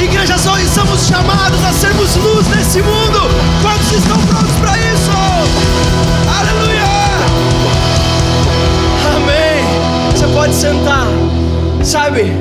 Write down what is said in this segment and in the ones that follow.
Igreja Zoe, somos chamados a sermos luz nesse mundo. Quantos estão prontos para isso? Aleluia! Amém. Você pode sentar. Sabe,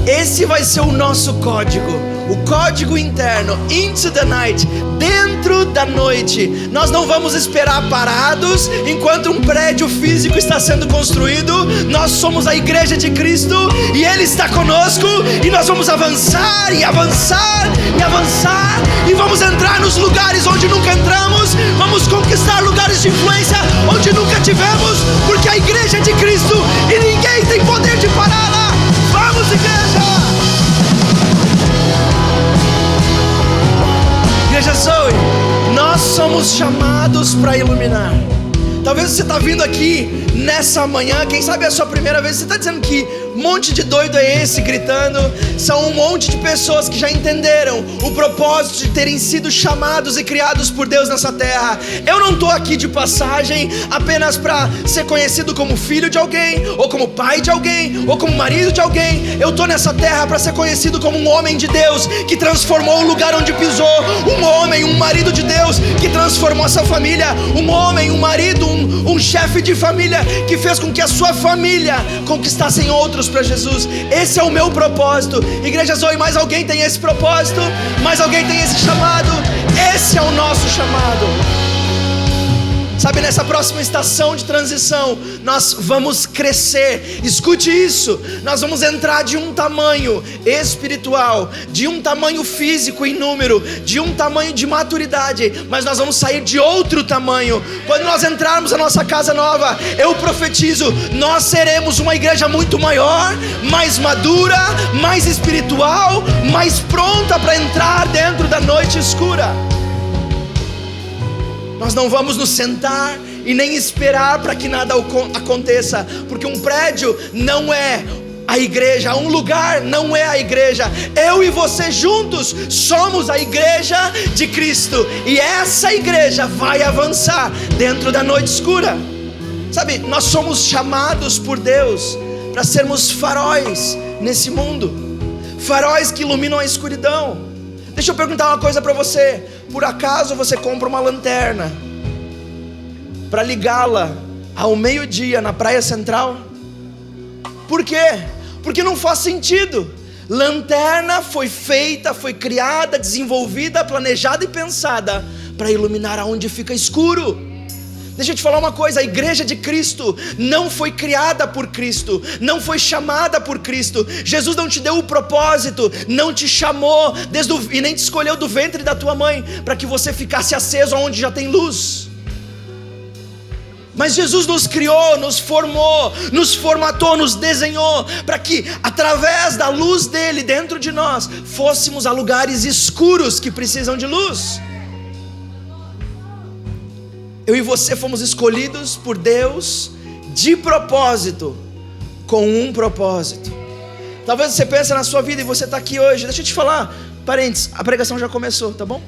esse vai ser o nosso código. O código interno, into the night, dentro da noite. Nós não vamos esperar parados enquanto um prédio físico está sendo construído. Nós somos a igreja de Cristo e Ele está conosco. E nós vamos avançar e avançar e avançar. E vamos entrar nos lugares onde nunca entramos. Vamos conquistar lugares de influência onde nunca tivemos. Porque a igreja é de Cristo e ninguém tem poder de pará-la. Vamos, igreja! Igreja Zoe, nós somos chamados para iluminar. Talvez você está vindo aqui nessa manhã, quem sabe é a sua primeira vez. Você está dizendo que monte de doido é esse gritando? São um monte de pessoas que já entenderam o propósito de terem sido chamados e criados por Deus nessa terra. Eu não estou aqui de passagem apenas para ser conhecido como filho de alguém, ou como pai de alguém, ou como marido de alguém. Eu estou nessa terra para ser conhecido como um homem de Deus que transformou o lugar onde pisou. Um homem, um marido de Deus que transformou essa família. Um homem, um marido, um chefe de família que fez com que a sua família conquistassem outros para Jesus. Esse é o meu propósito. Igreja Zoe, mais alguém tem esse propósito? Mais alguém tem esse chamado? Esse é o nosso chamado. Sabe, nessa próxima estação de transição, nós vamos crescer. Escute isso. Nós vamos entrar de um tamanho espiritual, de um tamanho físico em número, de um tamanho de maturidade, mas nós vamos sair de outro tamanho. Quando nós entrarmos na nossa casa nova, eu profetizo, nós seremos uma igreja muito maior, mais madura, mais espiritual, mais pronta para entrar dentro da noite escura. Nós não vamos nos sentar e nem esperar para que nada aconteça, porque um prédio não é a igreja, um lugar não é a igreja. Eu e você juntos somos a igreja de Cristo, e essa igreja vai avançar dentro da noite escura. Sabe, nós somos chamados por Deus para sermos faróis nesse mundo, faróis que iluminam a escuridão. Deixa eu perguntar uma coisa para você. Por acaso você compra uma lanterna para ligá-la ao meio-dia na praia central? Por quê? Porque não faz sentido. Lanterna foi feita, foi criada, desenvolvida, planejada e pensada para iluminar aonde fica escuro. Deixa eu te falar uma coisa, a igreja de Cristo não foi criada por Cristo, não foi chamada por Cristo. Jesus não te deu o propósito, não te chamou e nem te escolheu do ventre da tua mãe para que você ficasse aceso onde já tem luz. Mas Jesus nos criou, nos formou, nos formatou, nos desenhou para que através da luz dele dentro de nós fôssemos a lugares escuros que precisam de luz. Eu e você fomos escolhidos por Deus de propósito, com um propósito. Talvez você pense na sua vida e você está aqui hoje. Deixa eu te falar, parênteses, a pregação já começou, tá bom?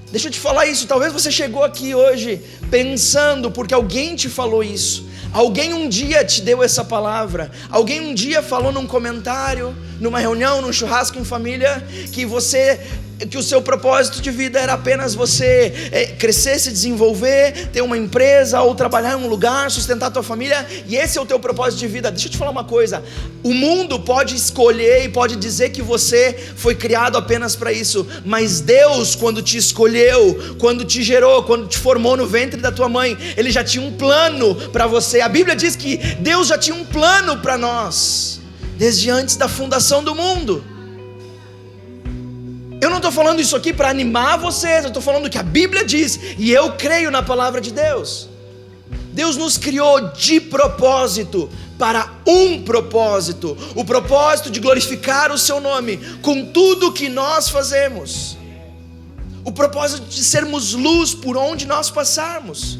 Deixa eu te falar isso, talvez você chegou aqui hoje pensando porque alguém te falou isso. Alguém um dia te deu essa palavra. Alguém um dia falou num comentário, numa reunião, num churrasco em família, que o seu propósito de vida era apenas você crescer, se desenvolver, ter uma empresa ou trabalhar em um lugar, sustentar a tua família, e esse é o teu propósito de vida. Deixa eu te falar uma coisa, o mundo pode escolher e pode dizer que você foi criado apenas para isso, mas Deus, quando te escolheu, quando te gerou, quando te formou no ventre da tua mãe, Ele já tinha um plano para você. A Bíblia diz que Deus já tinha um plano para nós desde antes da fundação do mundo. Eu não estou falando isso aqui para animar vocês, eu estou falando que a Bíblia diz, e eu creio na palavra de Deus. Deus nos criou de propósito, para um propósito, o propósito de glorificar o seu nome, com tudo que nós fazemos, o propósito de sermos luz por onde nós passarmos.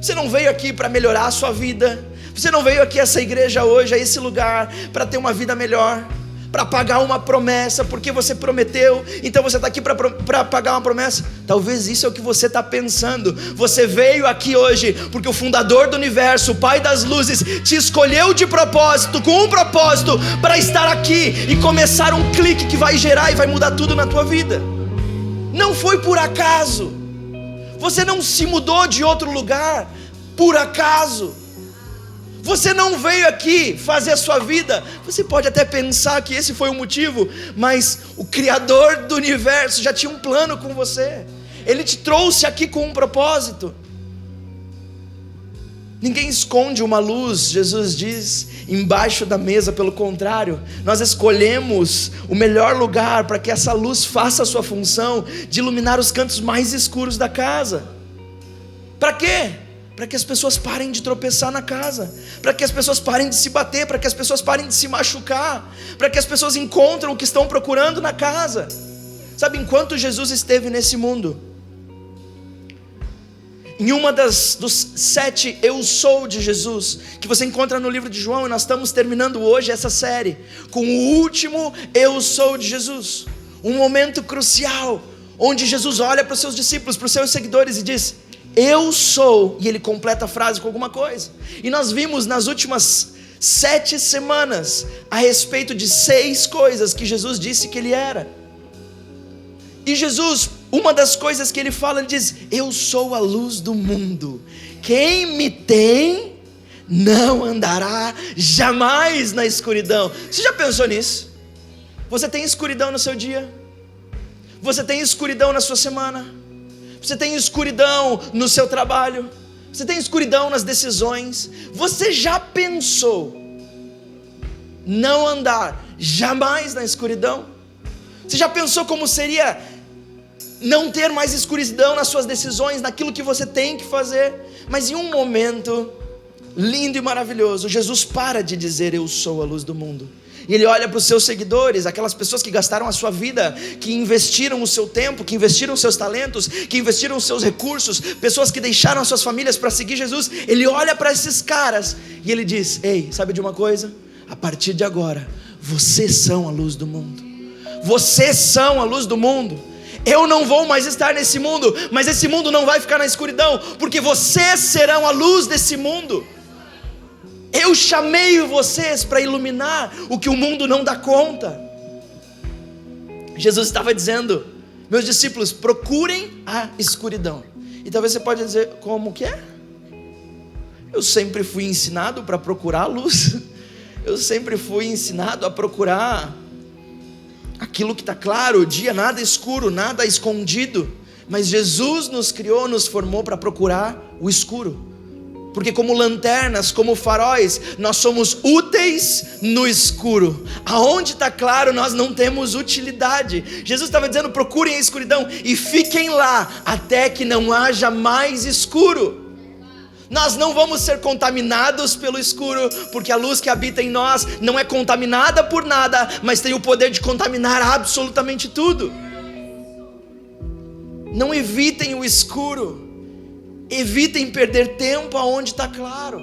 Você não veio aqui para melhorar a sua vida, você não veio aqui a essa igreja hoje, a esse lugar, para ter uma vida melhor. para pagar uma promessa, porque você prometeu, então você está aqui para pagar uma promessa. Talvez isso é o que você está pensando. Você veio aqui hoje porque o fundador do universo, o Pai das luzes, te escolheu de propósito, com um propósito, para estar aqui e começar um clique que vai gerar e vai mudar tudo na tua vida. Não foi por acaso. Você não se mudou de outro lugar por acaso. Você não veio aqui fazer a sua vida. Você pode até pensar que esse foi o motivo, mas o Criador do universo já tinha um plano com você. Ele te trouxe aqui com um propósito. Ninguém esconde uma luz, Jesus diz, embaixo da mesa. Pelo contrário, nós escolhemos o melhor lugar para que essa luz faça a sua função de iluminar os cantos mais escuros da casa. Para quê? Para que as pessoas parem de tropeçar na casa, para que as pessoas parem de se bater, para que as pessoas parem de se machucar, para que as pessoas encontrem o que estão procurando na casa. Sabe, enquanto Jesus esteve nesse mundo, em uma dos 7 eu sou de Jesus, que você encontra no livro de João, e nós estamos terminando hoje essa série, com o último eu sou de Jesus, um momento crucial, onde Jesus olha para os seus discípulos, para os seus seguidores e diz: eu sou, e ele completa a frase com alguma coisa. E nós vimos nas últimas 7 semanas a respeito de 6 coisas que Jesus disse que ele era. E Jesus, uma das coisas que ele fala, ele diz: eu sou a luz do mundo, quem me tem não andará jamais na escuridão. Você já pensou nisso? Você tem escuridão no seu dia? Você tem escuridão na sua semana? Você tem escuridão no seu trabalho? Você tem escuridão nas decisões? Você já pensou não andar jamais na escuridão? Você já pensou como seria não ter mais escuridão nas suas decisões, naquilo que você tem que fazer? Mas em um momento lindo e maravilhoso, Jesus para de dizer eu sou a luz do mundo. E ele olha para os seus seguidores, aquelas pessoas que gastaram a sua vida, que investiram o seu tempo, que investiram os seus talentos, que investiram os seus recursos, pessoas que deixaram as suas famílias para seguir Jesus. Ele olha para esses caras e ele diz: ei, sabe de uma coisa? A partir de agora, vocês são a luz do mundo. Vocês são a luz do mundo. Eu não vou mais estar nesse mundo, mas esse mundo não vai ficar na escuridão, porque vocês serão a luz desse mundo. Eu chamei vocês para iluminar o que o mundo não dá conta. Jesus estava dizendo: meus discípulos, procurem a escuridão. E talvez você pode dizer: como que é? Eu sempre fui ensinado para procurar a luz. Eu sempre fui ensinado a procurar aquilo que está claro, o dia nada escuro, nada escondido. Mas Jesus nos criou, nos formou para procurar o escuro. Porque como lanternas, como faróis, nós somos úteis no escuro. Aonde está claro, nós não temos utilidade. Jesus estava dizendo: procurem a escuridão e fiquem lá, até que não haja mais escuro. Nós não vamos ser contaminados pelo escuro, porque a luz que habita em nós não é contaminada por nada, mas tem o poder de contaminar absolutamente tudo. Não evitem o escuro. Evitem perder tempo aonde está claro.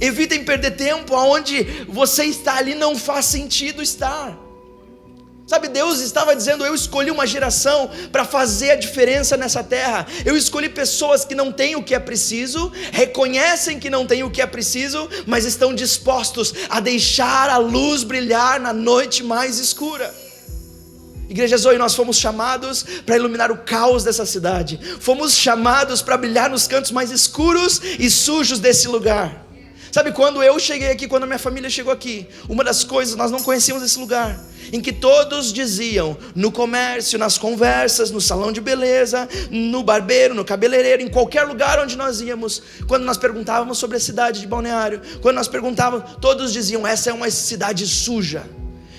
Evitem perder tempo aonde você está ali não faz sentido estar. Sabe, Deus estava dizendo: eu escolhi uma geração para fazer a diferença nessa terra. Eu escolhi pessoas que não têm o que é preciso, reconhecem que não têm o que é preciso, mas estão dispostos a deixar a luz brilhar na noite mais escura. Igreja Zoe, nós fomos chamados para iluminar o caos dessa cidade. Fomos chamados para brilhar nos cantos mais escuros e sujos desse lugar. Sabe, quando eu cheguei aqui, quando a minha família chegou aqui, uma das coisas, nós não conhecíamos esse lugar, em que todos diziam, no comércio, nas conversas, no salão de beleza, no barbeiro, no cabeleireiro, em qualquer lugar onde nós íamos, quando nós perguntávamos sobre a cidade de Balneário, quando nós perguntávamos, todos diziam: essa é uma cidade suja,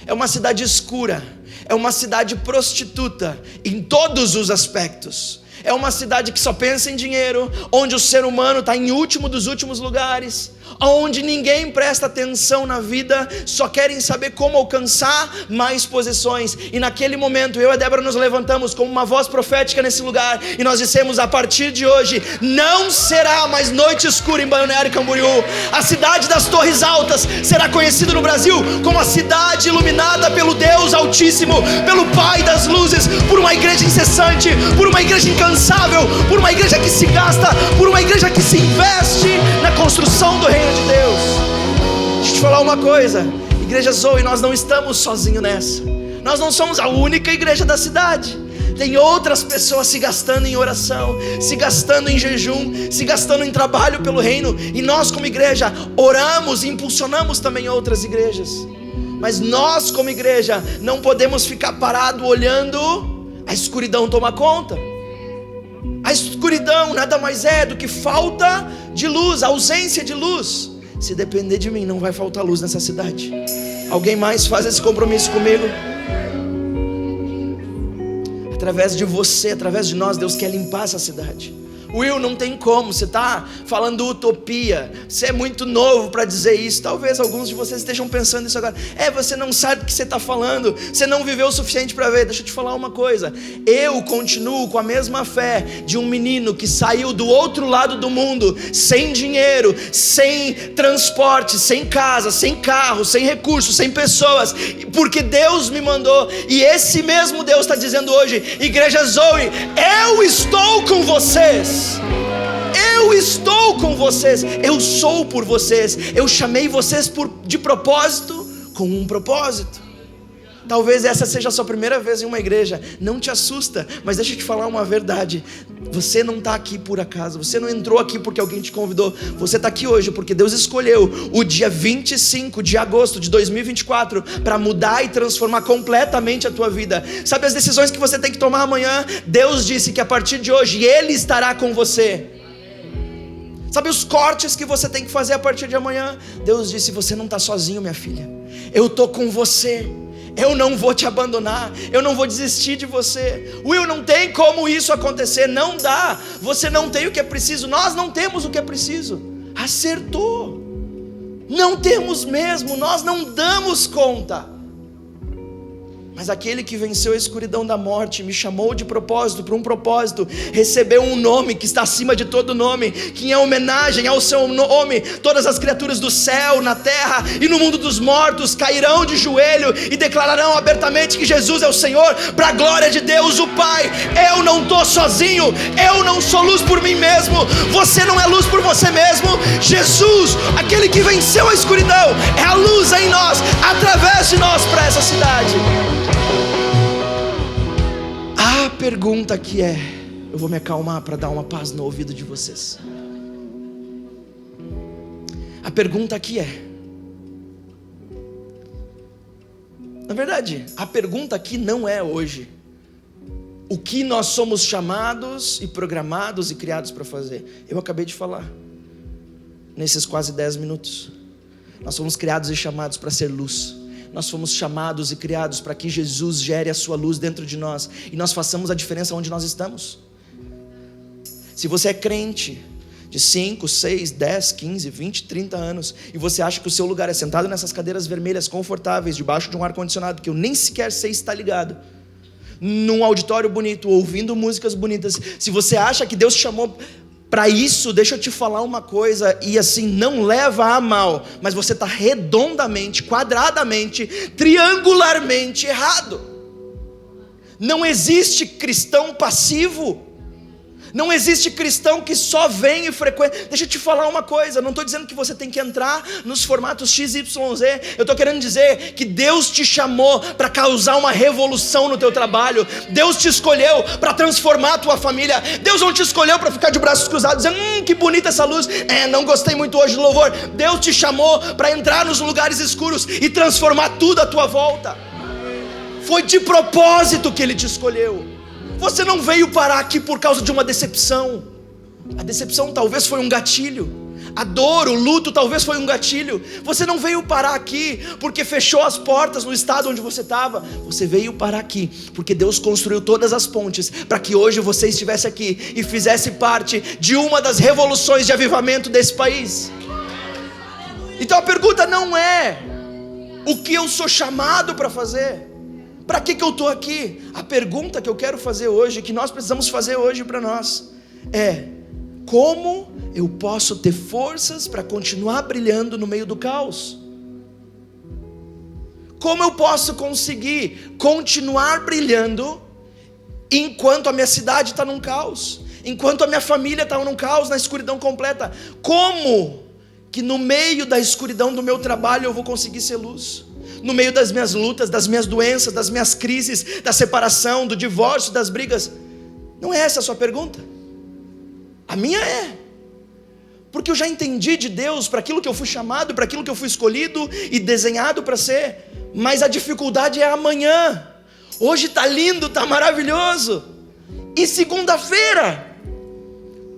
é uma cidade escura, é uma cidade prostituta em todos os aspectos. É uma cidade que só pensa em dinheiro, onde o ser humano está em último dos últimos lugares, onde ninguém presta atenção na vida, só querem saber como alcançar mais posições. E naquele momento eu e a Débora nos levantamos como uma voz profética nesse lugar e nós dissemos: a partir de hoje não será mais noite escura em Balneário Camboriú. A cidade das Torres Altas será conhecida no Brasil como a cidade iluminada pelo Deus Altíssimo, pelo Pai das luzes, por uma igreja incessante, por uma igreja incansável, por uma igreja que se gasta, por uma igreja que se investe na construção do reino de Deus. Deixa eu te falar uma coisa, Igreja Zoe, nós não estamos sozinhos nessa. Nós não somos a única igreja da cidade. Tem outras pessoas se gastando em oração, se gastando em jejum, se gastando em trabalho pelo reino. E nós como igreja oramos e impulsionamos também outras igrejas. Mas nós como igreja não podemos ficar parados olhando a escuridão tomar conta. A escuridão nada mais é do que falta de luz, ausência de luz. Se depender de mim, não vai faltar luz nessa cidade. Alguém mais faz esse compromisso comigo? Através de você, através de nós, Deus quer limpar essa cidade. Will, não tem como, você está falando utopia, você é muito novo para dizer isso. Talvez alguns de vocês estejam pensando isso agora. Você não sabe o que você está falando, você não viveu o suficiente para ver. Deixa eu te falar uma coisa, eu continuo com a mesma fé de um menino que saiu do outro lado do mundo, sem dinheiro, sem transporte, sem casa, sem carro, sem recursos, sem pessoas, porque Deus me mandou. E esse mesmo Deus está dizendo hoje: Igreja Zoe, eu estou com vocês. Eu estou com vocês, eu sou por vocês, eu chamei vocês de propósito, com um propósito. Talvez essa seja a sua primeira vez em uma igreja, não te assusta, mas deixa eu te falar uma verdade. Você não está aqui por acaso, você não entrou aqui porque alguém te convidou, você está aqui hoje porque Deus escolheu o dia 25 de agosto de 2024 para mudar e transformar completamente a tua vida. Sabe as decisões que você tem que tomar amanhã? Deus disse que a partir de hoje Ele estará com você. Sabe os cortes que você tem que fazer a partir de amanhã? Deus disse: você não está sozinho, minha filha, eu estou com você. Eu não vou te abandonar, eu não vou desistir de você. Will, não tem como isso acontecer, não dá. Você não tem o que é preciso, nós não temos o que é preciso. Acertou. Não temos mesmo, nós não damos conta. Mas aquele que venceu a escuridão da morte, me chamou de propósito, para um propósito, recebeu um nome que está acima de todo nome, que em homenagem ao seu nome, todas as criaturas do céu, na terra e no mundo dos mortos cairão de joelho e declararão abertamente que Jesus é o Senhor, para a glória de Deus o Pai. Eu não estou sozinho, eu não sou luz por mim mesmo, você não é luz por você mesmo. Jesus, aquele que venceu a escuridão, é a luz em nós, através de nós, para essa cidade. A pergunta aqui é, eu vou me acalmar para dar uma paz no ouvido de vocês. A pergunta aqui é, na verdade, a pergunta aqui não é hoje o que nós somos chamados e programados e criados para fazer. Eu acabei de falar nesses quase 10 minutos. Nós fomos criados e chamados para ser luz. Nós fomos chamados e criados para que Jesus gere a sua luz dentro de nós e nós façamos a diferença onde nós estamos. Se você é crente de 5, 6, 10, 15, 20, 30 anos e você acha que o seu lugar é sentado nessas cadeiras vermelhas confortáveis, debaixo de um ar-condicionado que eu nem sequer sei se está ligado, num auditório bonito, ouvindo músicas bonitas, se você acha que Deus te chamou para isso, deixa eu te falar uma coisa, e assim, não leva a mal, mas você está redondamente, quadradamente, triangularmente errado. Não existe cristão passivo. Não existe cristão que só vem e frequenta. Deixa eu te falar uma coisa, não estou dizendo que você tem que entrar nos formatos XYZ. Eu estou querendo dizer que Deus te chamou para causar uma revolução no teu trabalho. Deus te escolheu para transformar a tua família. Deus não te escolheu para ficar de braços cruzados dizendo, que bonita essa luz, não gostei muito hoje do louvor. Deus te chamou para entrar nos lugares escuros e transformar tudo à tua volta. Foi de propósito que Ele te escolheu. Você não veio parar aqui por causa de uma decepção. A decepção talvez foi um gatilho. A dor, o luto talvez foi um gatilho. Você não veio parar aqui porque fechou as portas no estado onde você estava. Você veio parar aqui porque Deus construiu todas as pontes para que hoje você estivesse aqui e fizesse parte de uma das revoluções de avivamento desse país. Então a pergunta não é o que eu sou chamado para fazer, para que eu estou aqui. A pergunta que eu quero fazer hoje, que nós precisamos fazer hoje para nós, é: como eu posso ter forças para continuar brilhando no meio do caos? Como eu posso conseguir continuar brilhando enquanto a minha cidade está num caos, enquanto a minha família está num caos, na escuridão completa? Como que no meio da escuridão do meu trabalho eu vou conseguir ser luz? No meio das minhas lutas, das minhas doenças, das minhas crises, da separação, do divórcio, das brigas? Não é essa a sua pergunta? A minha é. Porque eu já entendi de Deus para aquilo que eu fui chamado, para aquilo que eu fui escolhido e desenhado para ser. Mas a dificuldade é amanhã. Hoje está lindo, está maravilhoso. E segunda-feira,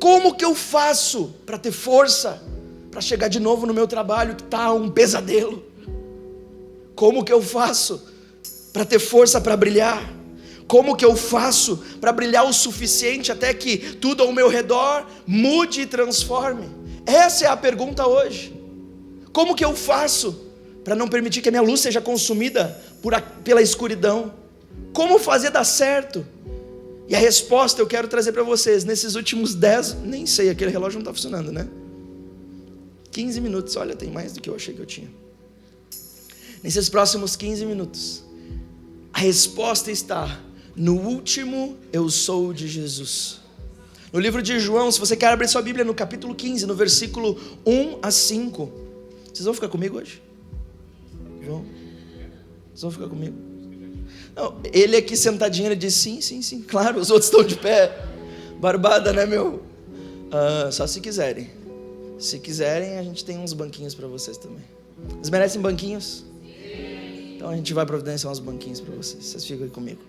como que eu faço para ter força para chegar de novo no meu trabalho que está um pesadelo? Como que eu faço para ter força para brilhar? Como que eu faço para brilhar o suficiente até que tudo ao meu redor mude e transforme? Essa é a pergunta hoje. Como que eu faço para não permitir que a minha luz seja consumida pela escuridão? Como fazer dar certo? E a resposta eu quero trazer para vocês nesses últimos 10, nem sei, aquele relógio não está funcionando, né? 15 minutos, olha, tem mais do que eu achei que eu tinha. Nesses próximos 15 minutos, a resposta está no último eu sou de Jesus. No livro de João, se você quer abrir sua Bíblia, no capítulo 15, no versículo 1 a 5. Vocês vão ficar comigo hoje? João? Vocês vão ficar comigo? Não, ele aqui sentadinho, ele diz sim, claro, os outros estão de pé. Barbada, né, meu? Só se quiserem. Se quiserem, a gente tem uns banquinhos para vocês também. Vocês merecem banquinhos? Então a gente vai providenciar uns banquinhos para vocês. Vocês ficam aí comigo.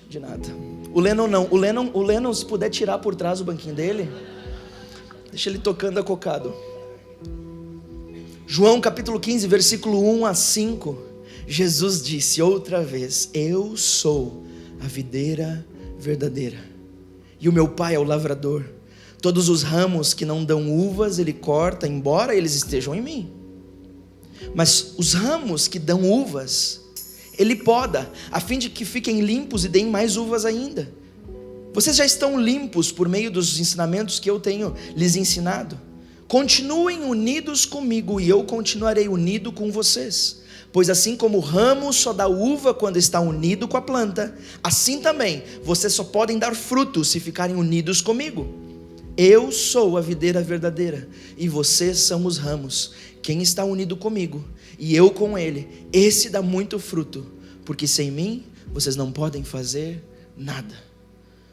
De nada. O Lennon não. O Lennon, se puder tirar por trás o banquinho dele, deixa ele tocando acocado. João capítulo 15, versículo 1 a 5. Jesus disse outra vez: eu sou a videira verdadeira, e o meu pai é o lavrador. Todos os ramos que não dão uvas ele corta, embora eles estejam em mim. Mas os ramos que dão uvas ele poda, a fim de que fiquem limpos e deem mais uvas ainda. Vocês já estão limpos por meio dos ensinamentos que eu tenho lhes ensinado. Continuem unidos comigo e eu continuarei unido com vocês. Pois assim como o ramo só dá uva quando está unido com a planta, assim também vocês só podem dar frutos se ficarem unidos comigo. Eu sou a videira verdadeira e vocês são os ramos. Quem está unido comigo e eu com ele, esse dá muito fruto, porque sem mim vocês não podem fazer nada.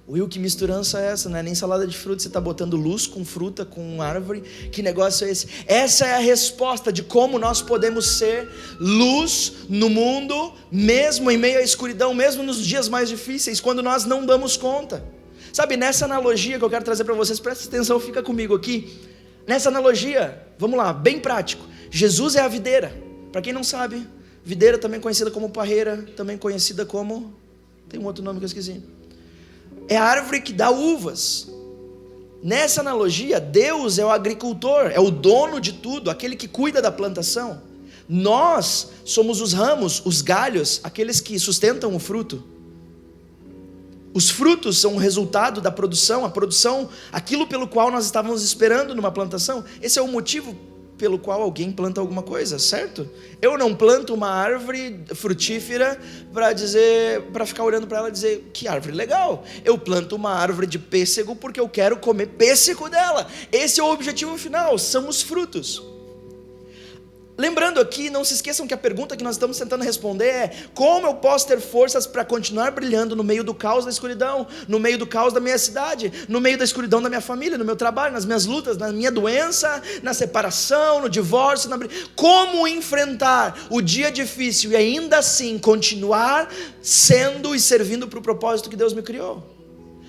Will, que misturança é essa? Não é nem salada de fruta, você está botando luz com fruta, com árvore. Que negócio é esse? Essa é a resposta de como nós podemos ser luz no mundo, mesmo em meio à escuridão, mesmo nos dias mais difíceis, quando nós não damos conta. Sabe, nessa analogia que eu quero trazer para vocês, presta atenção, fica comigo aqui. Nessa analogia, vamos lá, bem prático. Jesus é a videira. Para quem não sabe, videira também conhecida como parreira, também conhecida como... tem um outro nome que eu esqueci. É a árvore que dá uvas. Nessa analogia, Deus é o agricultor, é o dono de tudo, aquele que cuida da plantação. Nós somos os ramos, os galhos, aqueles que sustentam o fruto. Os frutos são o resultado da produção, a produção, aquilo pelo qual nós estávamos esperando numa plantação. Esse é o motivo pelo qual alguém planta alguma coisa, certo? Eu não planto uma árvore frutífera para ficar olhando para ela e dizer, que árvore legal. Eu planto uma árvore de pêssego porque eu quero comer pêssego dela. Esse é o objetivo final, são os frutos. Lembrando aqui, não se esqueçam que a pergunta que nós estamos tentando responder é: como eu posso ter forças para continuar brilhando no meio do caos da escuridão, no meio do caos da minha cidade, no meio da escuridão da minha família, no meu trabalho, nas minhas lutas, na minha doença, na separação, no divórcio, como enfrentar o dia difícil e ainda assim continuar sendo e servindo para o propósito que Deus me criou?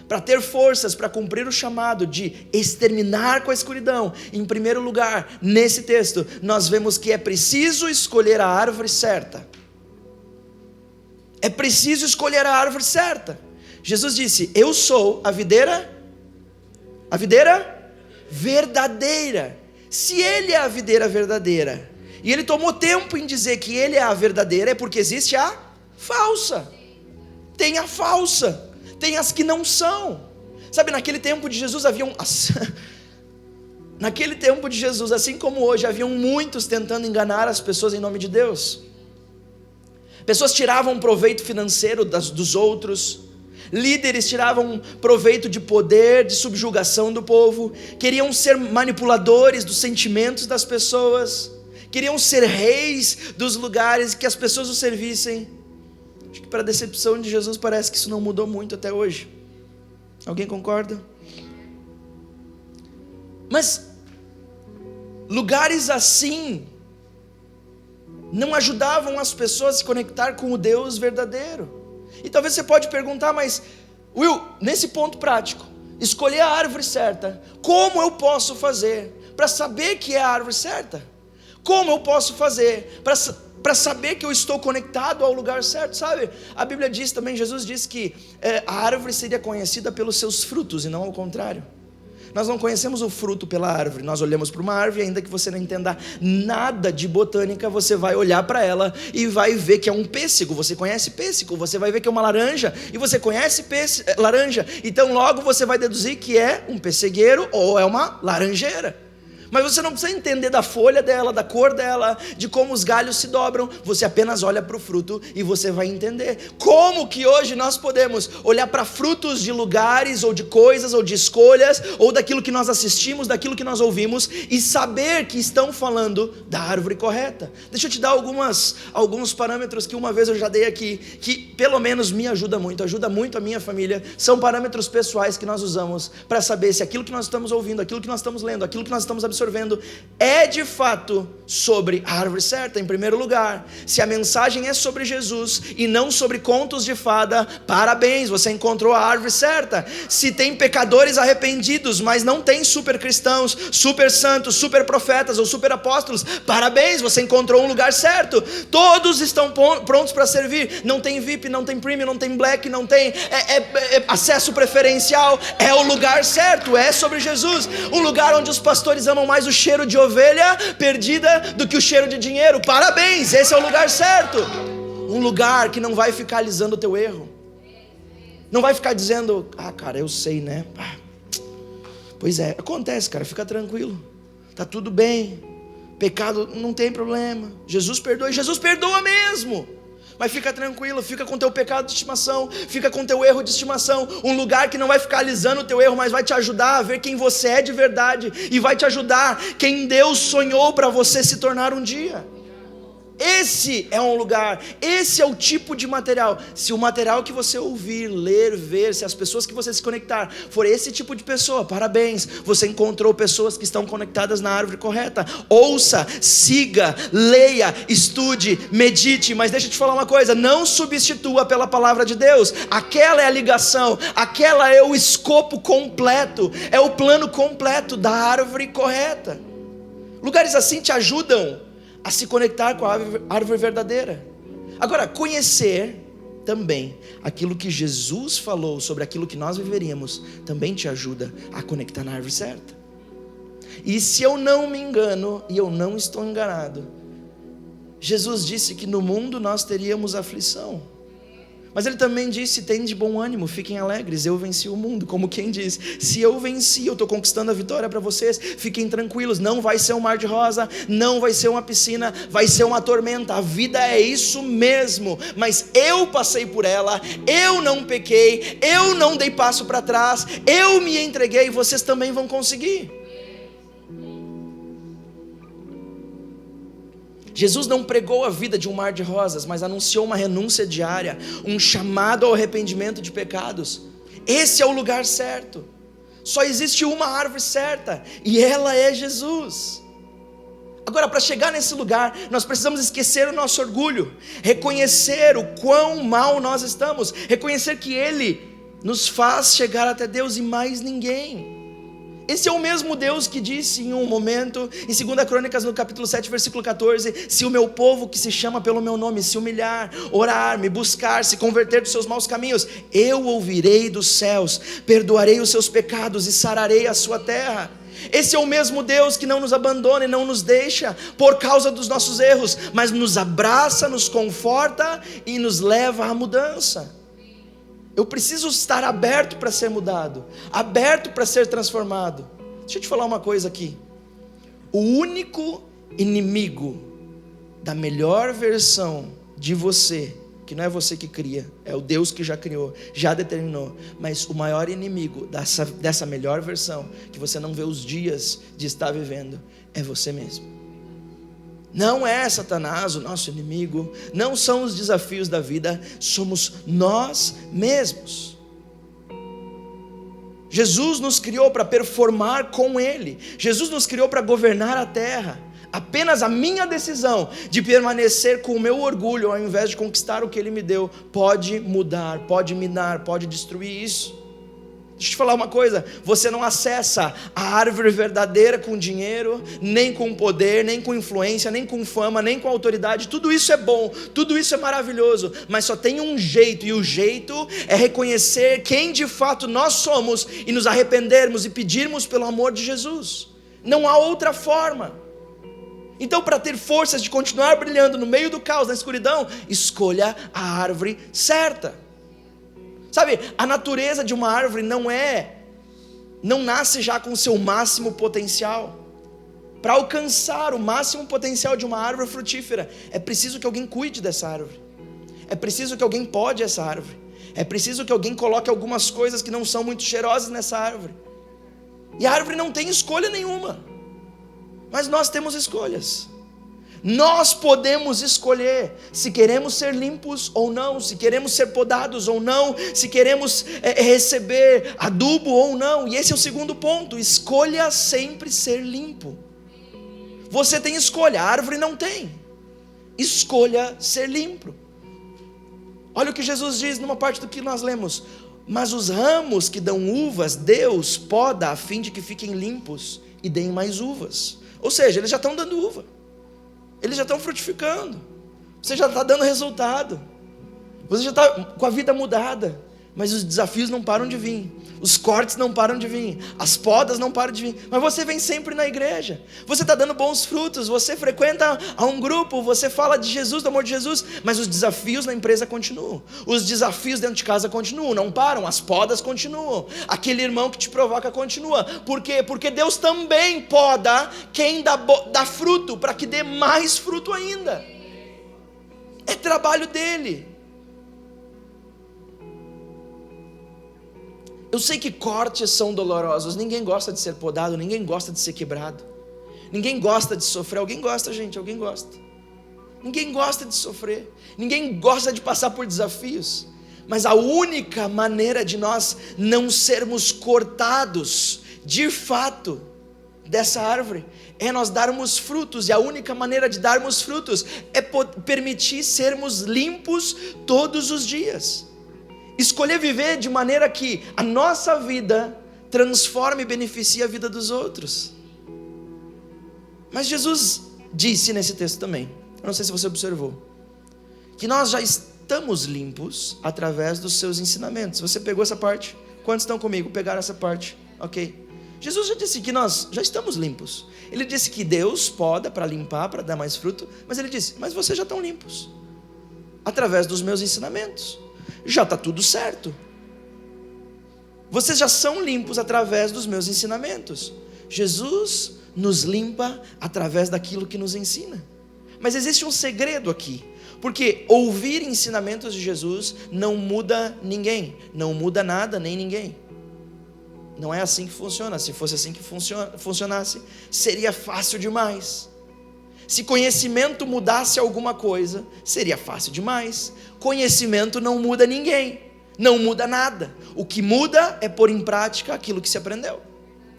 Para ter forças para cumprir o chamado de exterminar com a escuridão. Em primeiro lugar, nesse texto, nós vemos que é preciso escolher a árvore certa. É preciso escolher a árvore certa. Jesus disse: eu sou a videira verdadeira. Se ele é a videira verdadeira, e ele tomou tempo em dizer que ele é a verdadeira, é porque existe a falsa. Tem a falsa, tem as que não são. Sabe, naquele tempo de Jesus naquele tempo de Jesus, assim como hoje, haviam muitos tentando enganar as pessoas em nome de Deus. Pessoas tiravam proveito financeiro dos outros, líderes tiravam proveito de poder, de subjugação do povo, queriam ser manipuladores dos sentimentos das pessoas, queriam ser reis dos lugares que as pessoas os servissem. Acho que para a decepção de Jesus parece que isso não mudou muito até hoje. Alguém concorda? Mas lugares assim não ajudavam as pessoas a se conectar com o Deus verdadeiro. E talvez você pode perguntar, mas Will, nesse ponto prático, escolher a árvore certa, como eu posso fazer para saber que é a árvore certa? Como eu posso fazer para saber que eu estou conectado ao lugar certo, sabe? A Bíblia diz também, Jesus disse que a árvore seria conhecida pelos seus frutos e não ao contrário. Nós não conhecemos o fruto pela árvore, nós olhamos para uma árvore, ainda que você não entenda nada de botânica, você vai olhar para ela e vai ver que é um pêssego. Você conhece pêssego, você vai ver que é uma laranja, e você conhece laranja, então logo você vai deduzir que é um pessegueiro ou é uma laranjeira. Mas você não precisa entender da folha dela, da cor dela, de como os galhos se dobram. Você apenas olha para o fruto e você vai entender. Como que hoje nós podemos olhar para frutos de lugares, ou de coisas, ou de escolhas, ou daquilo que nós assistimos, daquilo que nós ouvimos, e saber que estão falando da árvore correta? Deixa eu te dar alguns parâmetros que uma vez eu já dei aqui, que pelo menos me ajuda muito a minha família. São parâmetros pessoais que nós usamos para saber se aquilo que nós estamos ouvindo, aquilo que nós estamos lendo, aquilo que nós estamos absorvendo é de fato sobre a árvore certa. Em primeiro lugar, se a mensagem é sobre Jesus e não sobre contos de fada, parabéns, você encontrou a árvore certa. Se tem pecadores arrependidos, mas não tem super cristãos, super santos, super profetas ou super apóstolos, parabéns, você encontrou um lugar certo. Todos estão prontos para servir. Não tem VIP, não tem premium, não tem black, não tem acesso preferencial. É o lugar certo, é sobre Jesus. Um lugar onde os pastores amam mais o cheiro de ovelha perdida do que o cheiro de dinheiro. Parabéns, esse é o lugar certo. Um lugar que não vai ficar alisando o teu erro, não vai ficar dizendo, cara, eu sei, né? Pois é, acontece, cara, fica tranquilo, tá tudo bem, pecado não tem problema, Jesus perdoa, e Jesus perdoa mesmo. Mas fica tranquilo, fica com teu pecado de estimação, fica com teu erro de estimação. Um lugar que não vai ficar alisando o teu erro, mas vai te ajudar a ver quem você é de verdade, e vai te ajudar quem Deus sonhou para você se tornar um dia. Esse é um lugar, esse é o tipo de material. Se o material que você ouvir, ler, ver, se as pessoas que você se conectar for esse tipo de pessoa, parabéns, você encontrou pessoas que estão conectadas na árvore correta. Ouça, siga, leia, estude, medite, mas deixa eu te falar uma coisa, não substitua pela palavra de Deus. Aquela é a ligação, aquela é o escopo completo, é o plano completo da árvore correta. Lugares assim te ajudam a se conectar com a árvore verdadeira. Agora, conhecer também aquilo que Jesus falou sobre aquilo que nós viveríamos, também te ajuda a conectar na árvore certa. E se eu não me engano, e eu não estou enganado, Jesus disse que no mundo nós teríamos aflição, mas ele também disse, tem de bom ânimo, fiquem alegres, eu venci o mundo. Como quem diz, se eu venci, eu estou conquistando a vitória para vocês, fiquem tranquilos, não vai ser um mar de rosa, não vai ser uma piscina, vai ser uma tormenta. A vida é isso mesmo, mas eu passei por ela, eu não pequei, eu não dei passo para trás, eu me entreguei, vocês também vão conseguir. Jesus não pregou a vida de um mar de rosas, mas anunciou uma renúncia diária, um chamado ao arrependimento de pecados. Esse é o lugar certo. Só existe uma árvore certa, e ela é Jesus. Agora, para chegar nesse lugar, nós precisamos esquecer o nosso orgulho, reconhecer o quão mal nós estamos, reconhecer que Ele nos faz chegar até Deus e mais ninguém. Esse é o mesmo Deus que disse em um momento, em 2 Crônicas, no capítulo 7, versículo 14, se o meu povo que se chama pelo meu nome se humilhar, orar, me buscar, se converter dos seus maus caminhos, eu ouvirei dos céus, perdoarei os seus pecados e sararei a sua terra. Esse é o mesmo Deus que não nos abandona e não nos deixa por causa dos nossos erros, mas nos abraça, nos conforta e nos leva à mudança. Eu preciso estar aberto para ser mudado, aberto para ser transformado. Deixa eu te falar uma coisa aqui. O único inimigo da melhor versão de você, que não é você que cria, é o Deus que já criou, já determinou, mas o maior inimigo dessa melhor versão, que você não vê os dias de estar vivendo, é você mesmo. Não é Satanás o nosso inimigo, não são os desafios da vida, somos nós mesmos. Jesus nos criou para performar com Ele, Jesus nos criou para governar a terra. Apenas a minha decisão de permanecer com o meu orgulho, ao invés de conquistar o que Ele me deu, pode mudar, pode minar, pode destruir isso. Deixa eu te falar uma coisa, você não acessa a árvore verdadeira com dinheiro, nem com poder, nem com influência, nem com fama, nem com autoridade. Tudo isso é bom, tudo isso é maravilhoso, mas só tem um jeito, e o jeito é reconhecer quem de fato nós somos e nos arrependermos e pedirmos pelo amor de Jesus. Não há outra forma. Então, para ter forças de continuar brilhando no meio do caos, na escuridão, escolha a árvore certa. Sabe, a natureza de uma árvore não nasce já com o seu máximo potencial. Para alcançar o máximo potencial de uma árvore frutífera, é preciso que alguém cuide dessa árvore. É preciso que alguém pode essa árvore. É preciso que alguém coloque algumas coisas que não são muito cheirosas nessa árvore. E a árvore não tem escolha nenhuma. Mas nós temos escolhas. Nós podemos escolher se queremos ser limpos ou não, se queremos ser podados ou não, se queremos receber adubo ou não. E esse é o segundo ponto, escolha sempre ser limpo. Você tem escolha, a árvore não tem. Escolha ser limpo. Olha o que Jesus diz numa parte do que nós lemos: mas os ramos que dão uvas, Deus poda a fim de que fiquem limpos e deem mais uvas. Ou seja, eles já estão dando uva, eles já estão frutificando, você já está dando resultado, você já está com a vida mudada, mas os desafios não param de vir, os cortes não param de vir, as podas não param de vir, mas você vem sempre na igreja, você está dando bons frutos, você frequenta a um grupo, você fala de Jesus, do amor de Jesus, mas os desafios na empresa continuam, os desafios dentro de casa continuam, não param, as podas continuam, aquele irmão que te provoca continua. Por quê? Porque Deus também poda quem dá fruto, para que dê mais fruto ainda, é trabalho dele. Eu sei que cortes são dolorosos, ninguém gosta de ser podado, ninguém gosta de ser quebrado, ninguém gosta de sofrer. Alguém gosta, gente, alguém gosta. Ninguém gosta de sofrer, ninguém gosta de passar por desafios, mas a única maneira de nós não sermos cortados, de fato, dessa árvore, é nós darmos frutos, e a única maneira de darmos frutos é permitir sermos limpos todos os dias. Escolher viver de maneira que a nossa vida transforme e beneficie a vida dos outros. Mas Jesus disse nesse texto também, eu não sei se você observou, que nós já estamos limpos através dos seus ensinamentos. Você pegou essa parte? Quantos estão comigo? Pegaram essa parte? Ok. Jesus já disse que nós já estamos limpos. Ele disse que Deus poda para limpar, para dar mais fruto, mas ele disse, mas vocês já estão limpos através dos meus ensinamentos. Já está tudo certo. Vocês já são limpos através dos meus ensinamentos. Jesus nos limpa através daquilo que nos ensina. Mas existe um segredo aqui, porque ouvir ensinamentos de Jesus não muda ninguém, não muda nada nem ninguém. Não é assim que funciona. Se fosse assim que funcionasse, seria fácil demais. Se conhecimento mudasse alguma coisa, seria fácil demais. Conhecimento não muda ninguém, não muda nada. O que muda é pôr em prática aquilo que se aprendeu.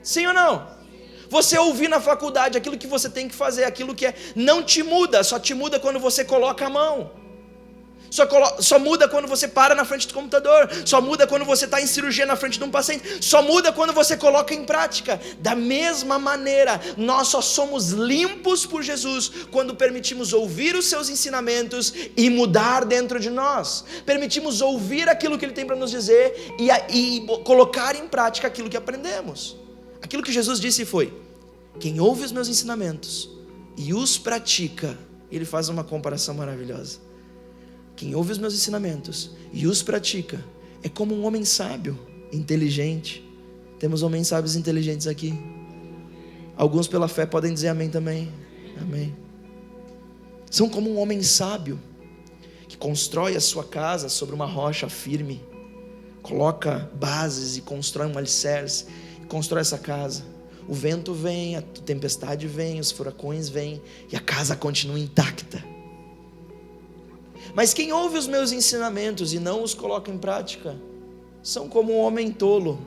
Sim ou não? Você ouvir na faculdade aquilo que você tem que fazer, aquilo que não te muda, só te muda quando você coloca a mão. Só muda quando você para na frente do computador. Só muda quando você está em cirurgia na frente de um paciente. Só muda quando você coloca em prática. Da mesma maneira, nós só somos limpos por Jesus quando permitimos ouvir os seus ensinamentos e mudar dentro de nós. Permitimos ouvir aquilo que Ele tem para nos dizer e colocar em prática aquilo que aprendemos. Aquilo que Jesus disse foi: quem ouve os meus ensinamentos e os pratica. Ele faz uma comparação maravilhosa. Quem ouve os meus ensinamentos e os pratica é como um homem sábio, inteligente. Temos homens sábios e inteligentes aqui. Alguns pela fé podem dizer amém também. Amém. São como um homem sábio que constrói a sua casa sobre uma rocha firme, coloca bases e constrói um alicerce, e constrói essa casa. O vento vem, a tempestade vem, os furacões vêm e a casa continua intacta. Mas quem ouve os meus ensinamentos e não os coloca em prática, são como um homem tolo.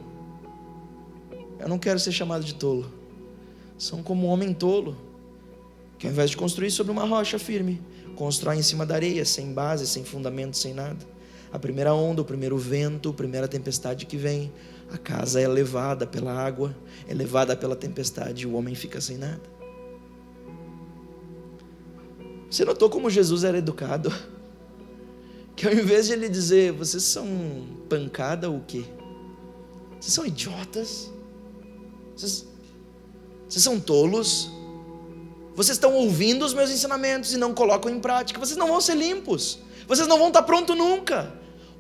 Eu não quero ser chamado de tolo. São como um homem tolo, que ao invés de construir sobre uma rocha firme, constrói em cima da areia, sem base, sem fundamento, sem nada. A primeira onda, o primeiro vento, a primeira tempestade que vem, a casa é levada pela água, é levada pela tempestade e o homem fica sem nada. Você notou como Jesus era educado? Que ao invés de ele dizer: vocês são pancada ou o quê? Vocês são idiotas? Vocês são tolos? Vocês estão ouvindo os meus ensinamentos e não colocam em prática. Vocês não vão ser limpos. Vocês não vão estar prontos nunca.